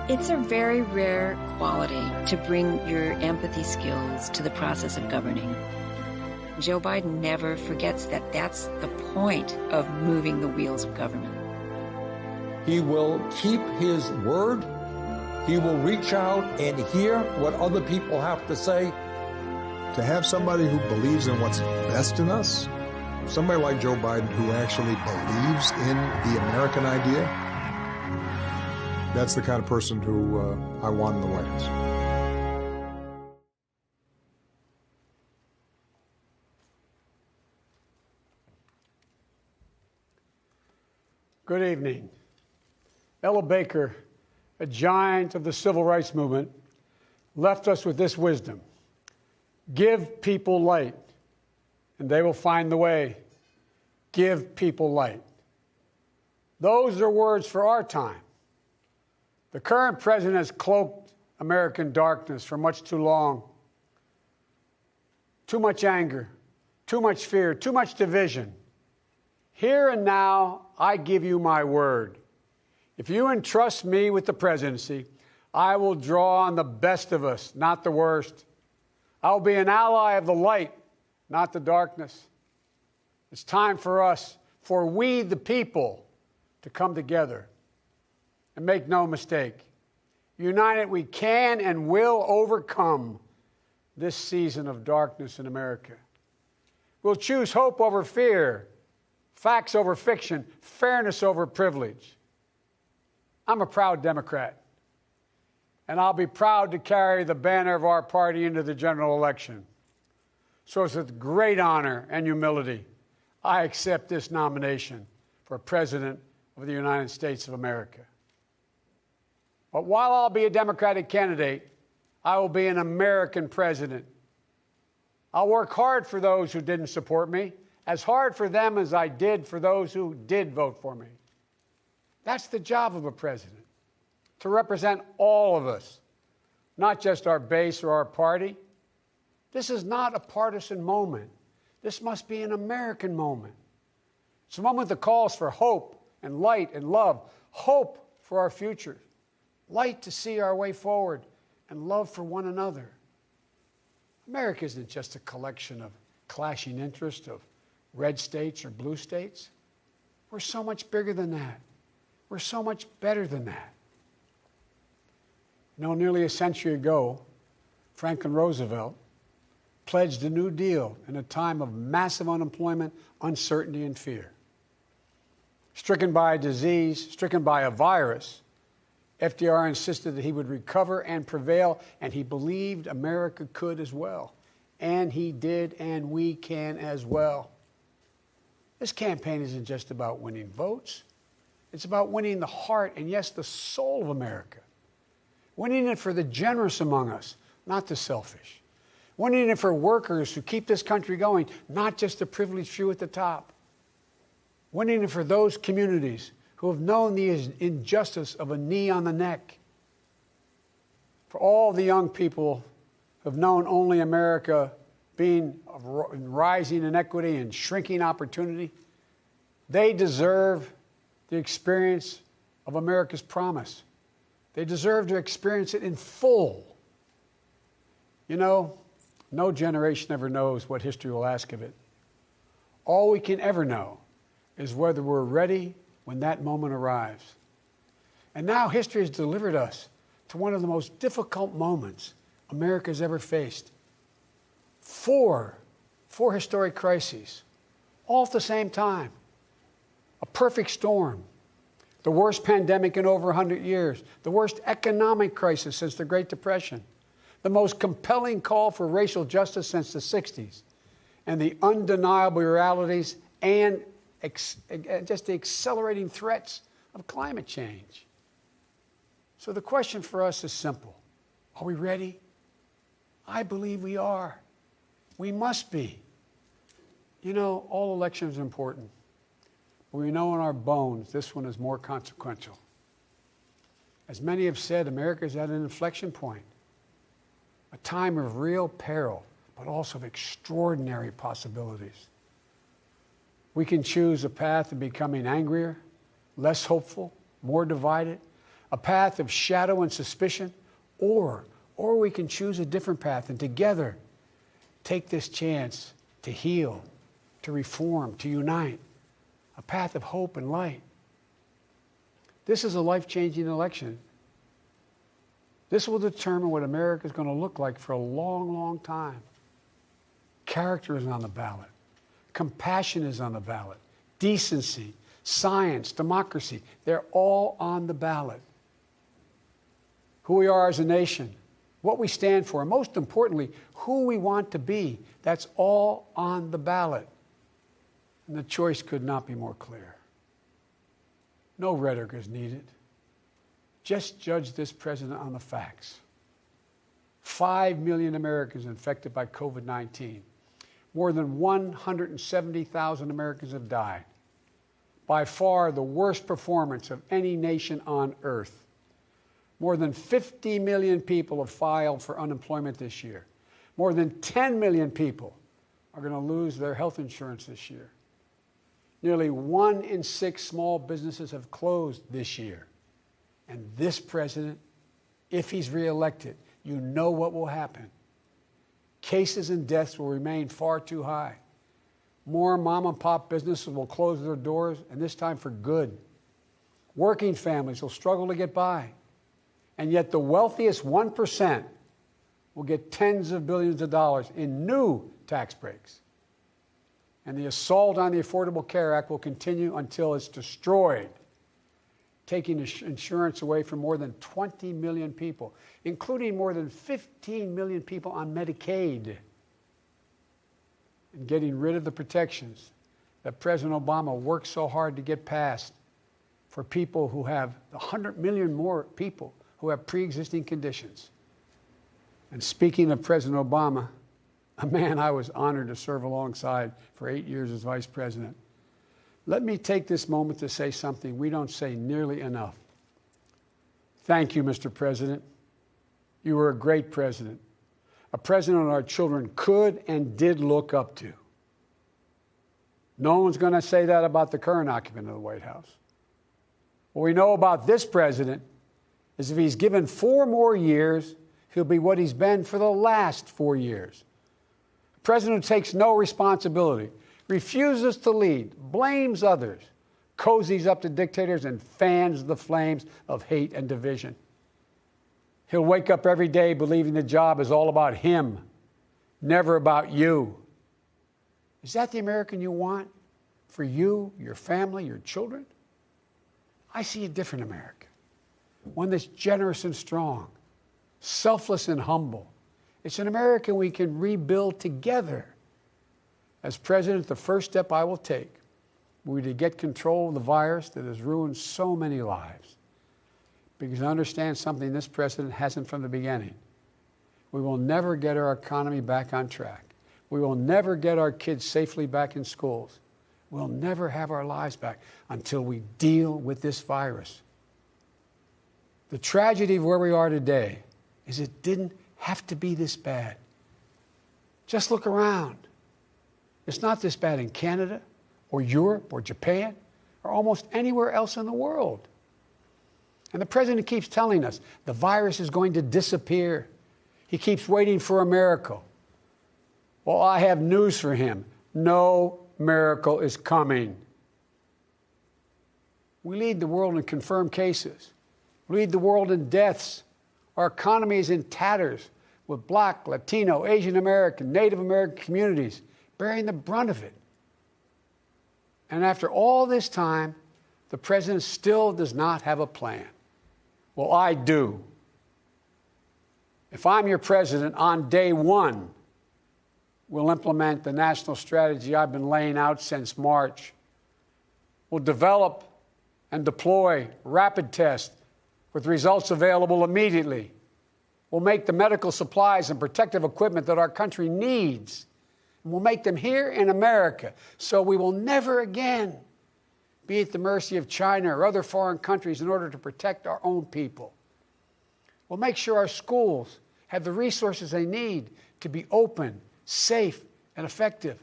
It's a very rare quality to bring your empathy skills to the process of governing. Joe Biden never forgets that that's the point of moving the wheels of government. He will keep his word. He will reach out and hear what other people have to say. To have somebody who believes in what's best in us, somebody like Joe Biden who actually believes in the American idea, that's the kind of person who I want in the White House. Good evening. Ella Baker, a giant of the civil rights movement, left us with this wisdom. Give people light, and they will find the way. Give people light. Those are words for our time. The current president has cloaked American darkness for much too long. Too much anger, too much fear, too much division. Here and now, I give you my word. If you entrust me with the presidency, I will draw on the best of us, not the worst. I will be an ally of the light, not the darkness. It's time for us, for we the people, to come together. And make no mistake, united we can and will overcome this season of darkness in America. We'll choose hope over fear, facts over fiction, fairness over privilege. I'm a proud Democrat, and I'll be proud to carry the banner of our party into the general election. So it's with great honor and humility I accept this nomination for President of the United States of America. But while I'll be a Democratic candidate, I will be an American president. I'll work hard for those who didn't support me, as hard for them as I did for those who did vote for me. That's the job of a president, to represent all of us, not just our base or our party. This is not a partisan moment. This must be an American moment. It's a moment that calls for hope and light and love, hope for our future, light to see our way forward, and love for one another. America isn't just a collection of clashing interests of red states or blue states. We're so much bigger than that. We're so much better than that. You know, nearly a century ago, Franklin Roosevelt pledged a New Deal in a time of massive unemployment, uncertainty, and fear. Stricken by a disease, stricken by a virus, FDR insisted that he would recover and prevail, and he believed America could as well. And he did, and we can as well. This campaign isn't just about winning votes. It's about winning the heart and, yes, the soul of America. Winning it for the generous among us, not the selfish. Winning it for workers who keep this country going, not just the privileged few at the top. Winning it for those communities who have known the injustice of a knee on the neck. For all the young people who have known only America being rising inequity and shrinking opportunity, they deserve the experience of America's promise. They deserve to experience it in full. You know, no generation ever knows what history will ask of it. All we can ever know is whether we're ready when that moment arrives. And now history has delivered us to one of the most difficult moments America's ever faced. Four historic crises, all at the same time. A perfect storm. The worst pandemic in over 100 years. The worst economic crisis since the Great Depression. The most compelling call for racial justice since the 60s. And the undeniable realities and just the accelerating threats of climate change. So the question for us is simple. Are we ready? I believe we are. We must be. You know, all elections are important. But we know in our bones this one is more consequential. As many have said, America is at an inflection point. A time of real peril, but also of extraordinary possibilities. We can choose a path of becoming angrier, less hopeful, more divided, a path of shadow and suspicion, or we can choose a different path and together take this chance to heal, to reform, to unite, a path of hope and light. This is a life-changing election. This will determine what America is going to look like for a long, long time. Character is on the ballot. Compassion is on the ballot. Decency, science, democracy, they're all on the ballot. Who we are as a nation, what we stand for, and most importantly, who we want to be, that's all on the ballot. And the choice could not be more clear. No rhetoric is needed. Just judge this president on the facts. 5 million Americans infected by COVID-19. More than 170,000 Americans have died. By far the worst performance of any nation on earth. More than 50 million people have filed for unemployment this year. More than 10 million people are going to lose their health insurance this year. Nearly 1 in 6 small businesses have closed this year. And this president, if he's reelected, you know what will happen. Cases and deaths will remain far too high. More mom-and-pop businesses will close their doors, and this time for good. Working families will struggle to get by. And yet the wealthiest 1% will get tens of billions of dollars in new tax breaks. And the assault on the Affordable Care Act will continue until it's destroyed, taking insurance away from more than 20 million people, including more than 15 million people on Medicaid, and getting rid of the protections that President Obama worked so hard to get passed for people who have 100 million more people who have pre-existing conditions. And speaking of President Obama, a man I was honored to serve alongside for 8 years as vice president, let me take this moment to say something we don't say nearly enough. Thank you, Mr. President. You were a great president, a president our children could and did look up to. No one's going to say that about the current occupant of the White House. What we know about this president is if he's given 4 more years, he'll be what he's been for the last 4 years. A president who takes no responsibility, refuses to lead, blames others, cozies up to dictators, and fans the flames of hate and division. He'll wake up every day believing the job is all about him, never about you. Is that the American you want for you, your family, your children? I see a different America. One that's generous and strong, selfless and humble. It's an America we can rebuild together. As president, the first step I will take will be to get control of the virus that has ruined so many lives. Because I understand something this president hasn't from the beginning. We will never get our economy back on track. We will never get our kids safely back in schools. We'll never have our lives back until we deal with this virus. The tragedy of where we are today is it didn't have to be this bad. Just look around. It's not this bad in Canada or Europe or Japan or almost anywhere else in the world. And the president keeps telling us the virus is going to disappear. He keeps waiting for a miracle. Well, I have news for him. No miracle is coming. We lead the world in confirmed cases. We lead the world in deaths. Our economy is in tatters with Black, Latino, Asian American, Native American communities bearing the brunt of it. And after all this time, the president still does not have a plan. Well, I do. If I'm your president, on day 1, we'll implement the national strategy I've been laying out since March. We'll develop and deploy rapid tests with results available immediately. We'll make the medical supplies and protective equipment that our country needs. And we'll make them here in America so we will never again be at the mercy of China or other foreign countries in order to protect our own people. We'll make sure our schools have the resources they need to be open, safe, and effective.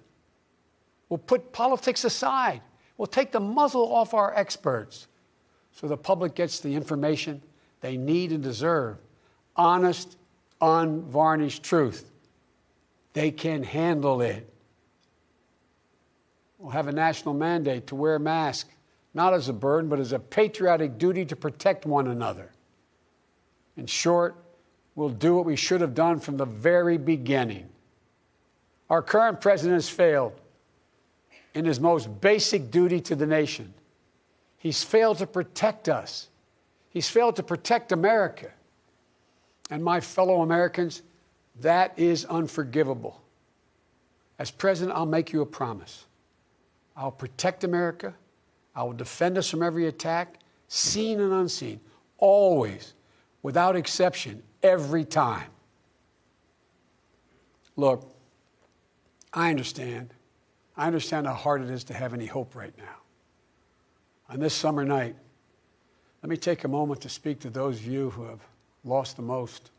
We'll put politics aside. We'll take the muzzle off our experts so the public gets the information they need and deserve. Honest, unvarnished truth. They can handle it. We'll have a national mandate to wear masks, not as a burden, but as a patriotic duty to protect one another. In short, we'll do what we should have done from the very beginning. Our current president has failed in his most basic duty to the nation. He's failed to protect us. He's failed to protect America. And my fellow Americans, that is unforgivable. As president, I'll make you a promise. I'll protect America. I will defend us from every attack, seen and unseen, always, without exception, every time. Look, I understand. I understand how hard it is to have any hope right now. On this summer night, let me take a moment to speak to those of you who have lost the most.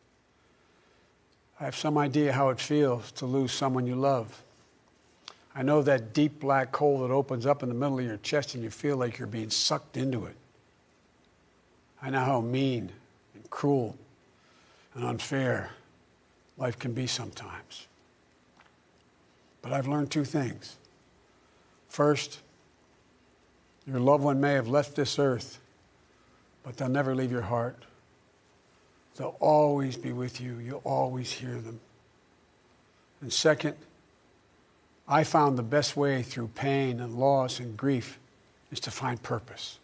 I have some idea how it feels to lose someone you love. I know that deep black hole that opens up in the middle of your chest and you feel like you're being sucked into it. I know how mean and cruel and unfair life can be sometimes. But I've learned two things. First, your loved one may have left this earth, but they'll never leave your heart. They'll always be with you. You'll always hear them. And second, I found the best way through pain and loss and grief is to find purpose.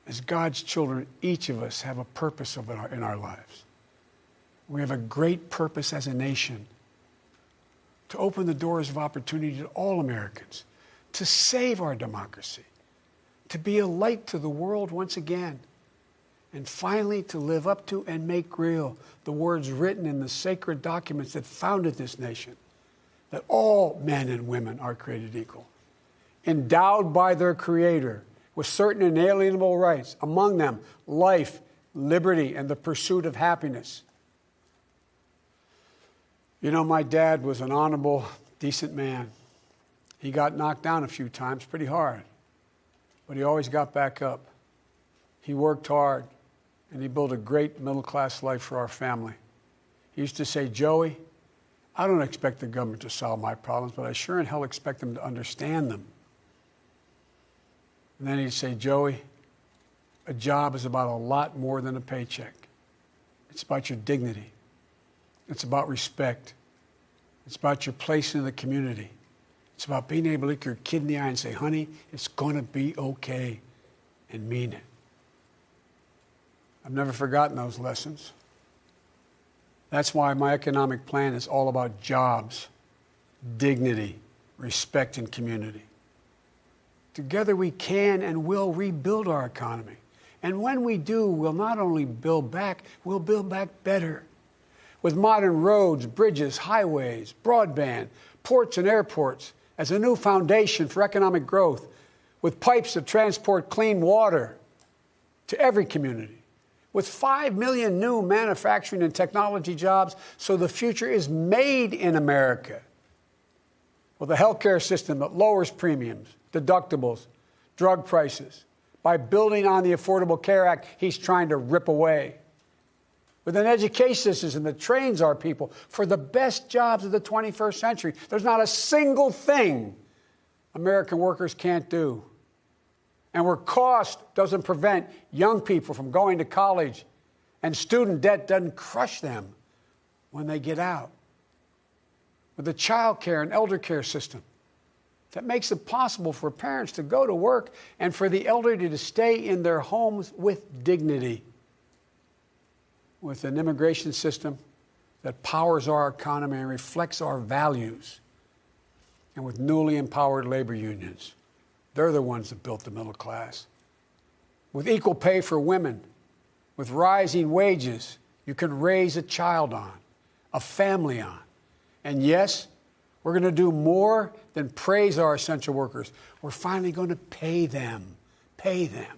As God's children, each of us have a purpose in our lives. We have a great purpose as a nation to open the doors of opportunity to all Americans, to save our democracy, to be a light to the world once again, and finally to live up to and make real the words written in the sacred documents that founded this nation, that all men and women are created equal, endowed by their Creator with certain inalienable rights, among them life, liberty, and the pursuit of happiness. You know, my dad was an honorable, decent man. He got knocked down a few times pretty hard, but he always got back up. He worked hard, and he built a great middle-class life for our family. He used to say, Joey, I don't expect the government to solve my problems, but I sure in hell expect them to understand them. And then he'd say, Joey, a job is about a lot more than a paycheck. It's about your dignity. It's about respect. It's about your place in the community. It's about being able to look your kid in the eye and say, honey, it's going to be okay, and mean it. I've never forgotten those lessons. That's why my economic plan is all about jobs, dignity, respect, and community. Together we can and will rebuild our economy. And when we do, we'll not only build back, we'll build back better. With modern roads, bridges, highways, broadband, ports and airports as a new foundation for economic growth, with pipes that transport clean water to every community, with 5 million new manufacturing and technology jobs, so the future is made in America, with a healthcare system that lowers premiums, deductibles, drug prices, by building on the Affordable Care Act he's trying to rip away, with an education system that trains our people for the best jobs of the 21st century. There's not a single thing American workers can't do. And where cost doesn't prevent young people from going to college and student debt doesn't crush them when they get out. With a child care and elder care system that makes it possible for parents to go to work and for the elderly to stay in their homes with dignity. With an immigration system that powers our economy and reflects our values. And with newly empowered labor unions. They're the ones that built the middle class. With equal pay for women, with rising wages, you can raise a child on, a family on. And yes, we're going to do more than praise our essential workers. We're finally going to pay them. Pay them.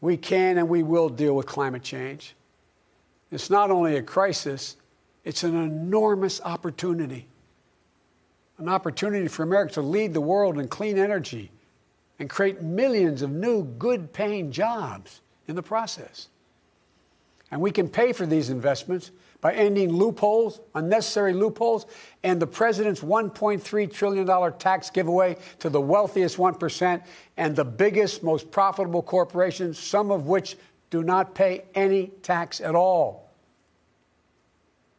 We can and we will deal with climate change. It's not only a crisis, it's an enormous opportunity. An opportunity for America to lead the world in clean energy and create millions of new, good-paying jobs in the process. And we can pay for these investments by ending loopholes, unnecessary loopholes, and the president's $1.3 trillion tax giveaway to the wealthiest 1% and the biggest, most profitable corporations, some of which do not pay any tax at all.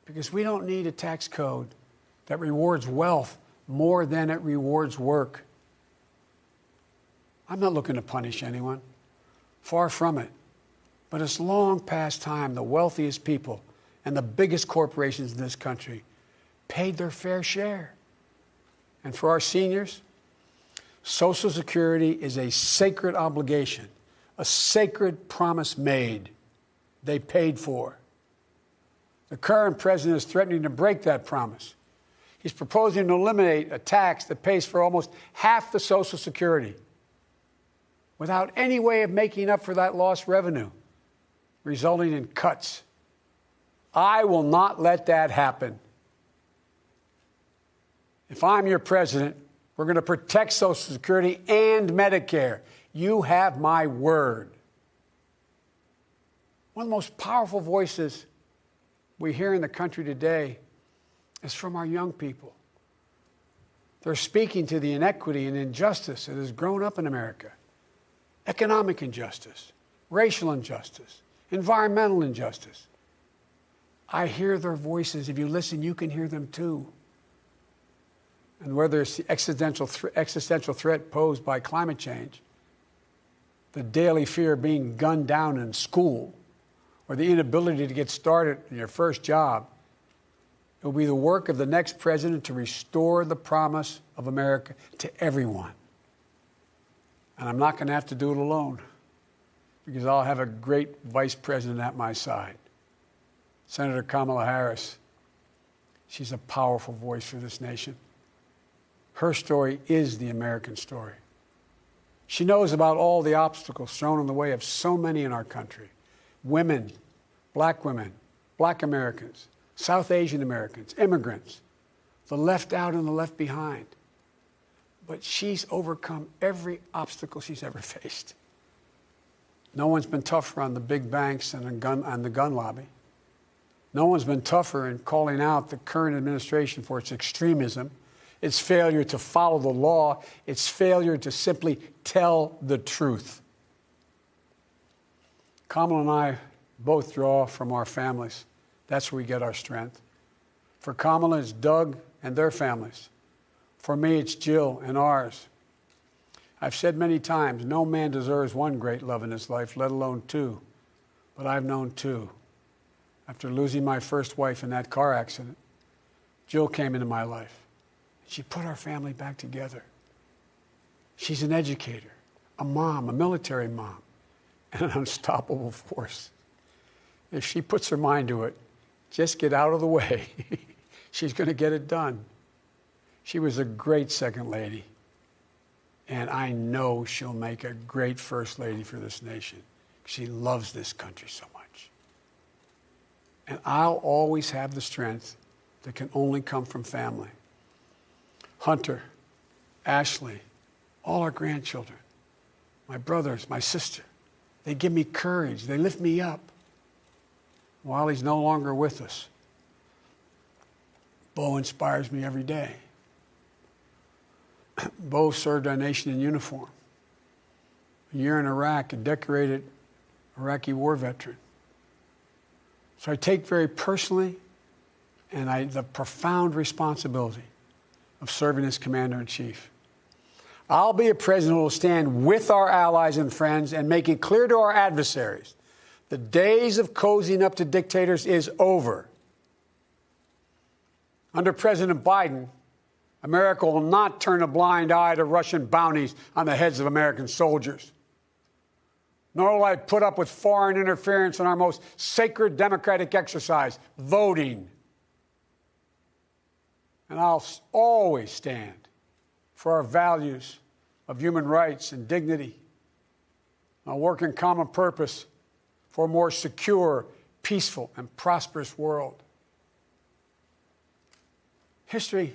Because we don't need a tax code that rewards wealth more than it rewards work. I'm not looking to punish anyone. Far from it. But it's long past time the wealthiest people and the biggest corporations in this country paid their fair share. And for our seniors, Social Security is a sacred obligation, a sacred promise made. They paid for. The current president is threatening to break that promise. He's proposing to eliminate a tax that pays for almost half the Social Security without any way of making up for that lost revenue, resulting in cuts. I will not let that happen. If I'm your president, we're going to protect Social Security and Medicare. You have my word. One of the most powerful voices we hear in the country today is from our young people. They're speaking to the inequity and injustice that has grown up in America. Economic injustice, racial injustice, environmental injustice. I hear their voices. If you listen, you can hear them too. And whether it's the existential threat posed by climate change, the daily fear of being gunned down in school, or the inability to get started in your first job, it will be the work of the next president to restore the promise of America to everyone. And I'm not going to have to do it alone, because I'll have a great vice president at my side. Senator Kamala Harris. She's a powerful voice for this nation. Her story is the American story. She knows about all the obstacles thrown in the way of so many in our country. Women, black Americans, South Asian Americans, immigrants, the left out and the left behind. But she's overcome every obstacle she's ever faced. No one's been tougher on the big banks and the gun lobby. No one's been tougher in calling out the current administration for its extremism, its failure to follow the law, its failure to simply tell the truth. Kamala and I both draw from our families. That's where we get our strength. For Kamala, it's Doug and their families. For me, it's Jill and ours. I've said many times, no man deserves one great love in his life, let alone two. But I've known two. After losing my first wife in that car accident, Jill came into my life. She put our family back together. She's an educator, a mom, a military mom, and an unstoppable force. If she puts her mind to it, just get out of the way. She's going to get it done. She was a great second lady, and I know she'll make a great first lady for this nation. She loves this country so much. And I'll always have the strength that can only come from family. Hunter, Ashley, all our grandchildren, my brothers, my sister, they give me courage. They lift me up. While he's no longer with us, Beau inspires me every day. Beau served our nation in uniform. A year in Iraq, a decorated Iraqi war veteran. So I take very personally the profound responsibility of serving as Commander-in-Chief. I'll be a president who will stand with our allies and friends and make it clear to our adversaries the days of cozying up to dictators is over. Under President Biden, America will not turn a blind eye to Russian bounties on the heads of American soldiers. Nor will I put up with foreign interference in our most sacred democratic exercise, voting. And I'll always stand for our values of human rights and dignity. I'll work in common purpose for a more secure, peaceful, and prosperous world. History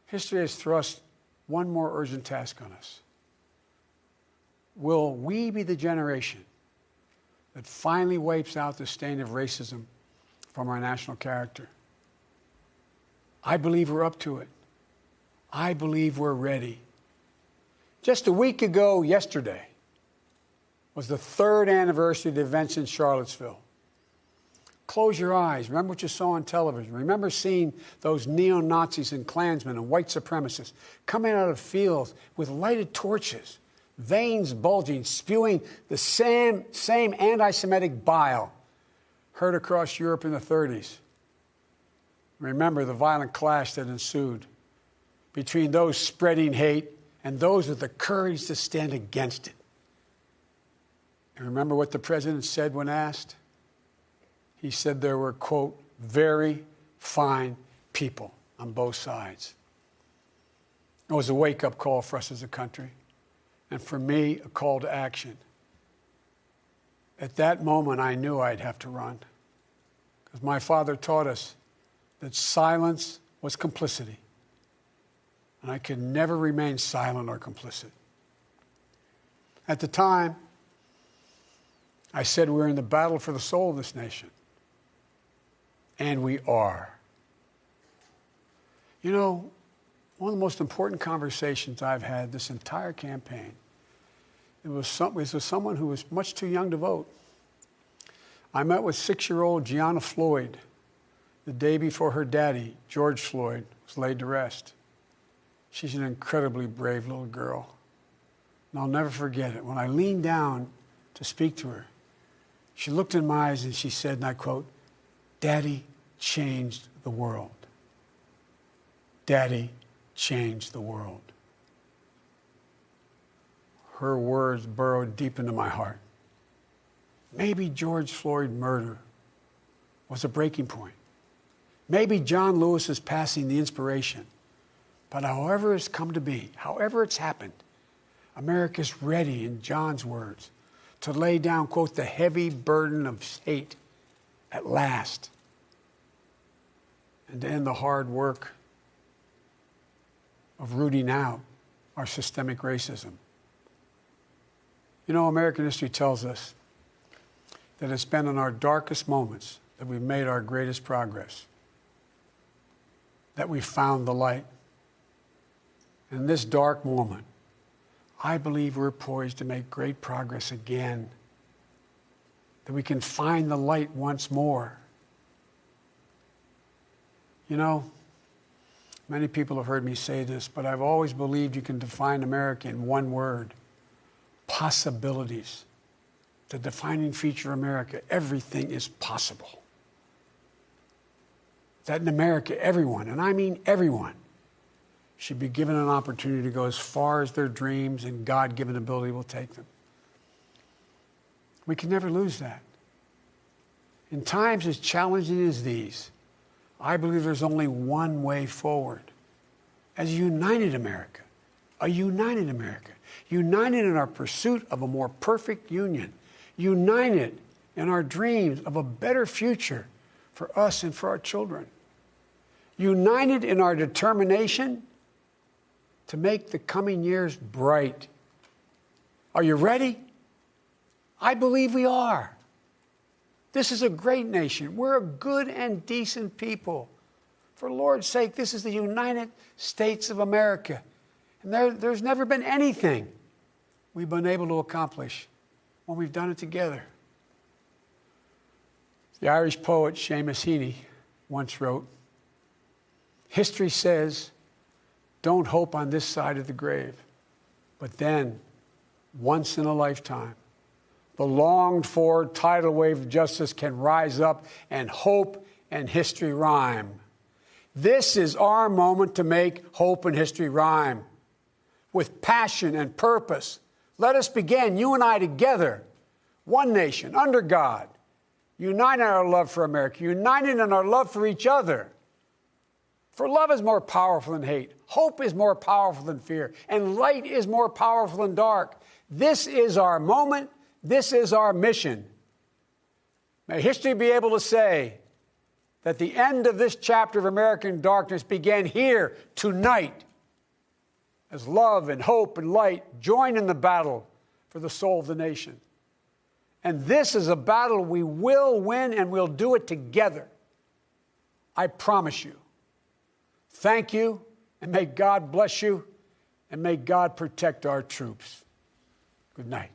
has thrust one more urgent task on us. Will we be the generation that finally wipes out the stain of racism from our national character? I believe we're up to it. I believe we're ready. Just a week ago yesterday was the third anniversary of the events in Charlottesville. Close your eyes. Remember what you saw on television. Remember seeing those neo-Nazis and Klansmen and white supremacists coming out of fields with lighted torches, veins bulging, spewing the same anti-Semitic bile heard across Europe in the 30s. Remember the violent clash that ensued between those spreading hate and those with the courage to stand against it. And remember what the president said when asked? He said there were, quote, very fine people on both sides. It was a wake-up call for us as a country, and for me, a call to action. At that moment, I knew I'd have to run, because my father taught us that silence was complicity, and I could never remain silent or complicit. At the time, I said we're in the battle for the soul of this nation, and we are. You know, one of the most important conversations I've had this entire campaign, it was with someone who was much too young to vote. I met with 6-year-old Gianna Floyd the day before her daddy, George Floyd, was laid to rest. She's an incredibly brave little girl. And I'll never forget it. When I leaned down to speak to her, she looked in my eyes and she said, and I quote, "Daddy changed the world. Daddy changed the world." Her words burrowed deep into my heart. Maybe George Floyd's murder was a breaking point. Maybe John Lewis is passing the inspiration. But however it's come to be, however it's happened, America's ready, in John's words, to lay down, quote, "the heavy burden of hate at last," and to end the hard work of rooting out our systemic racism. You know, American history tells us that it's been in our darkest moments that we've made our greatest progress, that we found the light. In this dark moment, I believe we're poised to make great progress again, that we can find the light once more. You know, many people have heard me say this, but I've always believed you can define America in one word: possibilities. The defining feature of America: everything is possible. That in America, everyone, and I mean everyone, should be given an opportunity to go as far as their dreams and God-given ability will take them. We can never lose that. In times as challenging as these, I believe there's only one way forward. As a united America, united in our pursuit of a more perfect union, united in our dreams of a better future for us and for our children, united in our determination to make the coming years bright. Are you ready? I believe we are. This is a great nation. We're a good and decent people. For the Lord's sake, this is the United States of America. And there's never been anything we've been able to accomplish when we've done it together. The Irish poet Seamus Heaney once wrote, "History says, don't hope on this side of the grave, but then, once in a lifetime, the longed-for tidal wave of justice can rise up and hope and history rhyme." This is our moment to make hope and history rhyme. With passion and purpose, let us begin, you and I together, one nation, under God, united in our love for America, united in our love for each other. For love is more powerful than hate. Hope is more powerful than fear. And light is more powerful than dark. This is our moment. This is our mission. May history be able to say that the end of this chapter of American darkness began here tonight, as love and hope and light join in the battle for the soul of the nation. And this is a battle we will win, and we'll do it together. I promise you. Thank you, and may God bless you, and may God protect our troops. Good night.